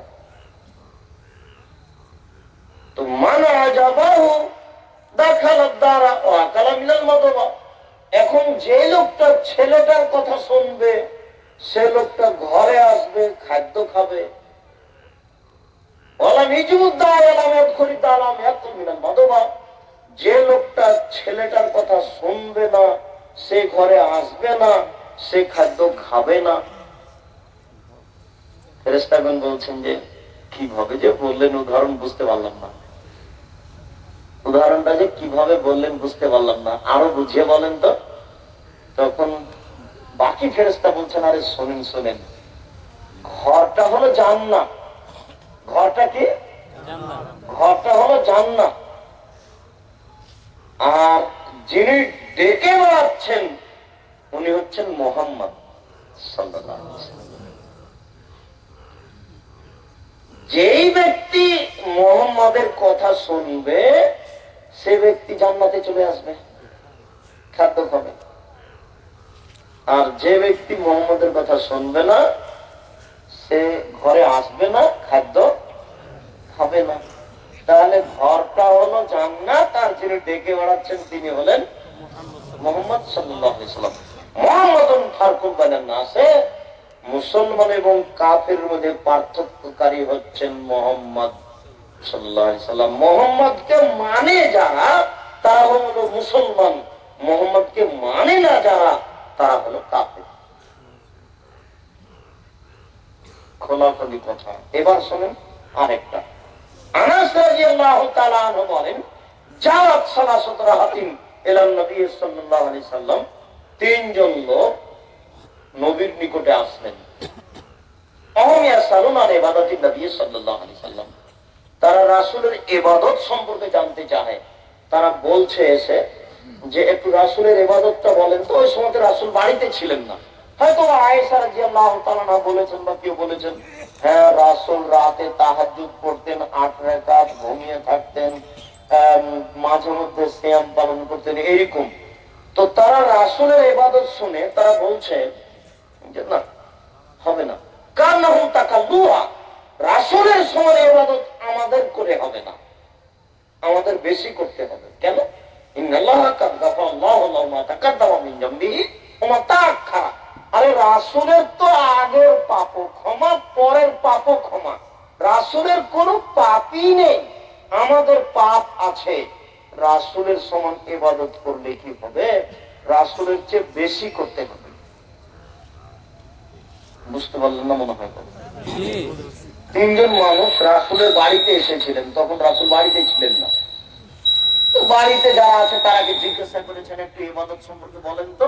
তো মানা যাবাহু দাখালাত দারা ওয়া আকালা মিনাল মাদবা। এখন যে লোকটা ছেলেটার কথা শুনবে, সে লোকটা ঘরে আসবে, খাদ্য খাবে। যে লোকটা ছেলেটার কথা শুনবে না, সে ঘরে আসবে না, সে খাদ্য খাবে না। ফেরেশতাগণ বলছেন যে কিভাবে যে বললেন উদাহরণ বুঝতে পারলাম না, উদাহরণটা যে কিভাবে বললেন বুঝতে পারলাম না, আরো বুঝিয়ে বলেন তো। তখন বাকি ফেরেশতা বলছেন, আরে শোনেন শোনেন, ঘরটা হলো জান্নাত। ঘরটা কি? ঘরটা হলো জান্নাত। আর যিনি ডেকে বেড়াচ্ছেন উনি হচ্ছেন মুহাম্মদ সাল্লাল্লাহু আলাইহি ওয়াসাল্লাম। যেই ব্যক্তি মুহাম্মাদের কথা শুনবে, সে ব্যক্তি জান্নাতে চলে আসবে, খাদ্য খাবে। আর যে ব্যক্তি মুহাম্মাদের কথা শুনবে না, সে ঘরে আসবে না, খাদ্য খাবে না। তাহলে ঘরটা হলো জান্নাত, আর যিনি ডেকে বেড়াচ্ছেন তিনি হলেন মুহাম্মদ সাল্লাল্লাহু আলাইহি ওয়াসাল্লাম। মুহাম্মাদুন ফারকুন বাইনান নাসে, মুসলমান এবং কাফের মধ্যে পার্থক্যকারী হচ্ছেন মুহাম্মদ সাল্লাল্লাহু আলাইহি ওয়াসাল্লাম। মুহাম্মদকে মানে যারা, তারা হলো মুসলমান, মুহাম্মদকে মানে না যারা, তারা হলো কাফের। খোলাখুলি কথা। এবার শোনেন আরেকটা। আনাস রাদিয়াল্লাহু তাআলা আনহু বলেন, জাআত সালাসাতু রাহাতিন ইলা নবী সাল্লাল্লাহু আলাইহি সাল্লাম, তিনজন লোক নবীর নিকটে আসলেন। অহম ইয়াসালুনা আন ইবাদাতি নবী সাল্লাল্লাহু আলাইহি সাল্লাম, তারা রাসূলের ইবাদত সম্পর্কে জানতে চায়। তারা বলছে এসে যে একটু রাসূলের ইবাদতটা বলেন তো। ওই সময় রাসূল বাড়িতে ছিলেন না, হয়তো আয়েশা রাদিয়াল্লাহু তাআলা না বলেছেন বা কেউ বলেছেন, হ্যাঁ রাসূল রাতে তাহাজ্জুদ পড়তেন 8 রাকাত, ঘুমিয়ে থাকতেন, মাঝে মধ্যে সিয়াম পালন করতেন, এরকম। তো তারা রাসূলের ইবাদত শুনে তারা বলছে যে না, হবে না। কান্নাহুম তাকাল্লুহা, রাসূলের সময় ইবাদত আমাদের করে হবে না, আমাদের বেশি করতে হবে। কেন? ইন্নাল্লাহা কাদ গাফারাল্লাহু লাহু মা তাকাদ্দামা মিন যামবিহি ওয়া মা তাআখারা। আরে রাসূলের তো আগের পাপও ক্ষমা, পরের পাপও ক্ষমা। রাসূলের কোনো পাপই নেই, আমাদের পাপ আছে। রাসূলের সমান ইবাদত করলে কি হবে? রাসূলের চেয়ে বেশি করতে হবে। বুঝতে পারলেন না মনে হয়? তিনজন মানুষ রাসূলের বাড়িতে এসেছিলেন, তখন রাসূল বাড়িতে ছিলেন না। তো বাড়িতে যারা আছে তারাকে জিজ্ঞাসা করেছেন, একটু ইবাদত সম্পর্কে বলেন তো।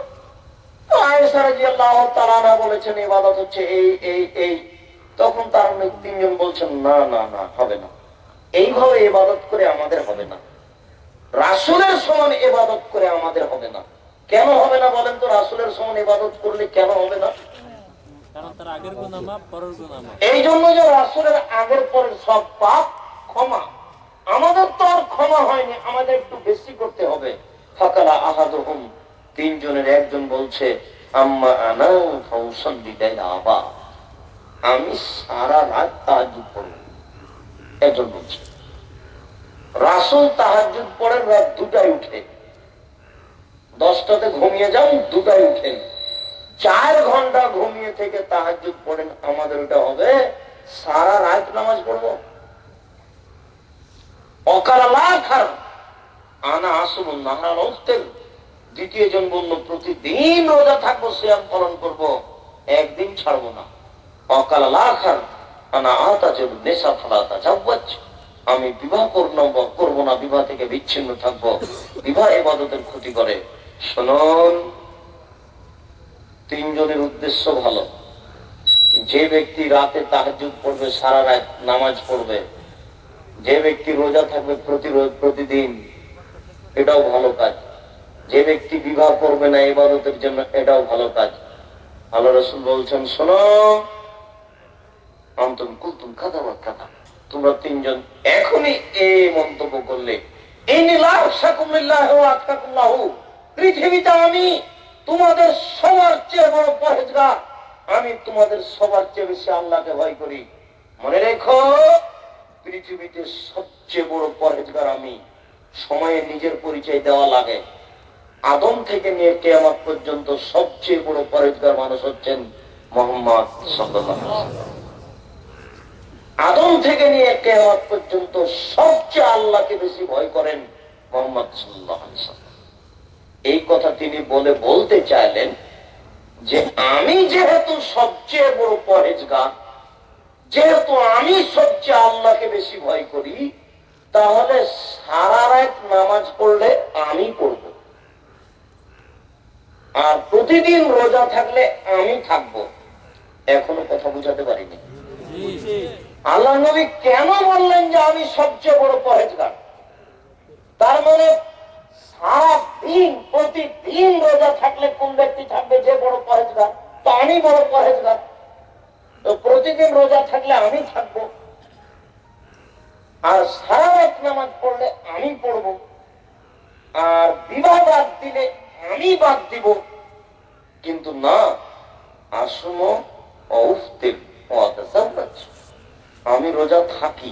আয়েশা রাদিয়াল্লাহু তাআলা বলেছেন ইবাদত হচ্ছে এই এই এই। তখন তারা তিনজন বলছেন, না না না, হবে না। এইভাবে ইবাদত করে আমাদের হবে না, রাসূলের সমান ইবাদত করে আমাদের হবে না। কেন হবে না বলেন তো? রাসূলের সমান ইবাদত করলে কেন হবে না? কারণ তার আগের গুনাহ মাফ, পরের গুনাহ মাফ। এই জন্য যে রাসূলের আগের পরের সব পাপ ক্ষমা, আমাদের তো আর ক্ষমা হয়নি, আমাদের একটু বেশি করতে হবে। ফাকালা আহাদুহুম, তিনজনের একজন বলছে আম্মা আনা ফাউসাল্লি লাইলা আবা, আমি সারা রাত তাহাজ্জুদ পড়ব। একজন বলছে রাসূল তাহাজ্জুদ পড়েন রাত 2টায় উঠে, 10টাতে ঘুমিয়ে যান, 2টায় উঠেন, 4 ঘন্টা ঘুমিয়ে থেকে তাহাজ্জুদ পড়েন। আমাদের ওটা হবে সারা রাত নামাজ পড়বো? অকালাখার আনা আসুন নাহার অস্তের। দ্বিতীয় জন বলল প্রতিদিন রোজা থাকবো, সিয়াম পালন করবো, একদিন ছাড়বো না। অকালাখার আনা আতাজুল নেশা ফালাতা জাওয়াজ, আমি বিবাহ করবো না, বিবাহ থেকে বিচ্ছিন্ন থাকবো, বিবাহ ইবাদতের ক্ষতি করে। শুনুন, তিনজনের উদ্দেশ্য ভালো। যে ব্যক্তি রাতে তাহাজ্জুদ পড়বে, সারা রাত নামাজ পড়বে, যে ব্যক্তি রোজা থাকবে প্রতিদিন, এটাও ভালো কাজ। যে ব্যক্তি বিবাহ করবে না ইবাদতের জন্য, এটাও ভালো কাজ। আল্লাহ রাসূল বলছেন, শোনো, আনতুম কুনতুম কাযা ওয়া কাযা, তোমরা তিনজন এখনই এই মন্তব্য করলে, ইন্নী লা আখশাকুম লিল্লাহি ওয়া আতকাকুল্লাহু, পৃথিবীতে আমি তোমাদের সবার চেয়ে বড় পরহেজগার, আমি তোমাদের সবার চেয়ে বেশি আল্লাহকে ভয় করি। মনে রেখো, পৃথিবীতে সবচেয়ে বড় পরহেজগার আমি। সময়ে নিজের পরিচয় দেওয়া লাগে। আদম থেকে নিয়ে কিয়ামত পর্যন্ত সবচেয়ে বড় পরহেজগার মানুষ হচ্ছেন মুহাম্মদ সাল্লাল্লাহু আলাইহি ওয়াসাল্লাম। আদম থেকে নিয়ে কিয়ামত পর্যন্ত সবচেয়ে আল্লাহকে বেশি ভয় করেন মুহাম্মদ সাল্লাল্লাহু আলাইহি ওয়াসাল্লাম। এই কথা তিনি বলতে চাইলেন যে আমি যেহেতু সবচেয়ে বড় পরহেজগার, যেহেতু আমি সবচেয়ে আল্লাহকে বেশি ভয় করি, তাহলে সারা রাত নামাজ পড়লে আমি পড়ব, আর প্রতিদিন রোজা থাকলে আমি থাকব। এখনো কথা বুঝাতে পারিনি। আল্লাহ নবী কেন বললেন যে আমি সবচেয়ে বড় পরহেজগার? তার মানে সারা দিন প্রতিদিন রোজা থাকলে কোন ব্যক্তি থাকবে? যে বড় পরহেজগার। তো আমি বড় পরহেজগার, তো প্রতিদিন রোজা থাকলে আমি থাকবো, আর সারা রাত নামাজ পড়লে আমি পড়ব, আর বিবাহ বাদ দিলে আমি বাদ দিব। কিন্তু না, আসুমো অউফতির ওয়া তাযাওয়াজ, আমি রোজা থাকি,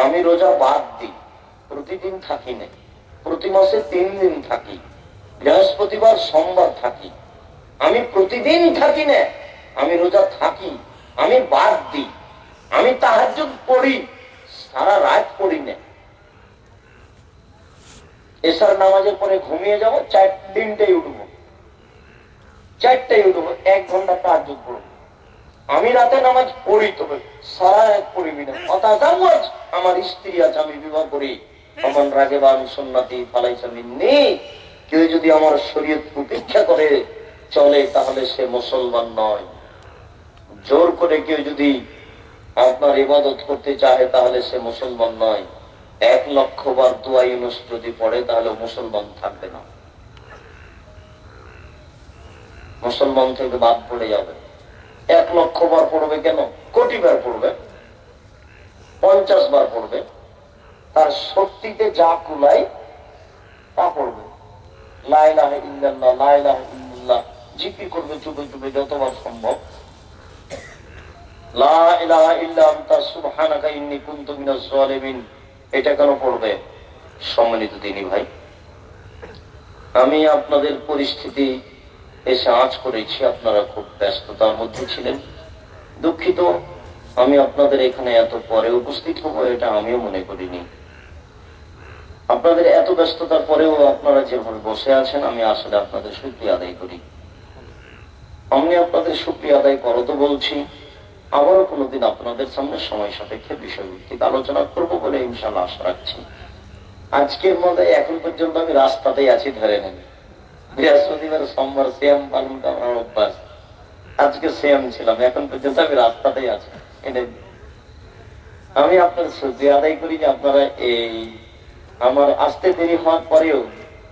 আমি রোজা বাদ দিই, প্রতিদিন থাকি না, প্রতি মাসে 3 দিন থাকি, বৃহস্পতিবার সোমবার থাকি, আমি প্রতিদিন থাকি না, আমি রোজা থাকি, আমি বাদ দিই, আমি তাহাজ্জুদ পড়ি, সারা রাত পড়ি না, এশার নামাজের পরে ঘুমিয়ে যাবো, 3টায় উঠবো, 4টায় উঠবো, 1 ঘন্টা তাহাজ্জুদ পড়বো। আমি রাতে নামাজ পড়ি, তবে সারা রাত পড়িবি না। অতাজাওয়াজ, আমার স্ত্রী আছে, আমি বিবাহ করি। আমার রাগেবা আমি সুন্নতি ফালাইসা মিন্নি, কেউ যদি আমার শরীয়ত উপেক্ষা করে চলে, তাহলে সে মুসলমান নয়। জোর করে কেউ যদি আপনার ইবাদত করতে চায়, তাহলে সে মুসলমান নয়। 1 লক্ষ বার দোয়া ইউনুস যদি পড়ে, তাহলে মুসলমান থাকবে না, মুসলমান থেকে বাদ পড়ে যাবে। 1 লক্ষ বার পড়বে কেন? কোটি বার পড়বে, 50 বার পড়বে, তার শক্তিতে যা কুলায় তা পড়বে। লা ইলাহা ইল্লাল্লাহ, লা ইলাহা ইল্লাল্লাহ জিকির করবে চুপে চুপে যতবার সম্ভব। লা ইলাহা ইল্লা আনতা সুবহানাকা ইন্নী কুনতু মিনাজ জালিমিন, এটা কেন পড়বে? সম্মানিত দিনী ভাই, আমি আপনাদের পরিস্থিতি এসে আঁচ করেছি, আপনারা খুব ব্যস্ততার মধ্যে ছিলেন, দুঃখিত। আমি আপনাদের এখানে এত পরে উপস্থিত হবো, এটা আমিও মনে করিনি। আপনাদের এত ব্যস্ততার পরেও আপনারা যেভাবে বসে আছেন, আমি আসলে আপনাদের শুকরিয়া আদায় করি। আমি আপনাদের শুকরিয়া আদায় করো তো বলছি, আবারও কোনোদিন আপনাদের সামনে সময় সাপেক্ষে বিষয়ভিত্তিক আলোচনা করবো বলে ইনশাআল্লাহ আশা রাখছি। আজকের মধ্যে এখন পর্যন্ত আমি রাস্তাতেই আছি, ধরে নেন। বৃহস্পতিবার সোমবার সিয়াম পালন করার অভ্যাস, আজকে সিয়াম ছিলাম, এখন পর্যন্ত আমি রাস্তাতেই আছি। আমি আপনার শুকরিয়া আদায় করি যে আপনারা এই আমার আসতে দেরি হওয়ার পরেও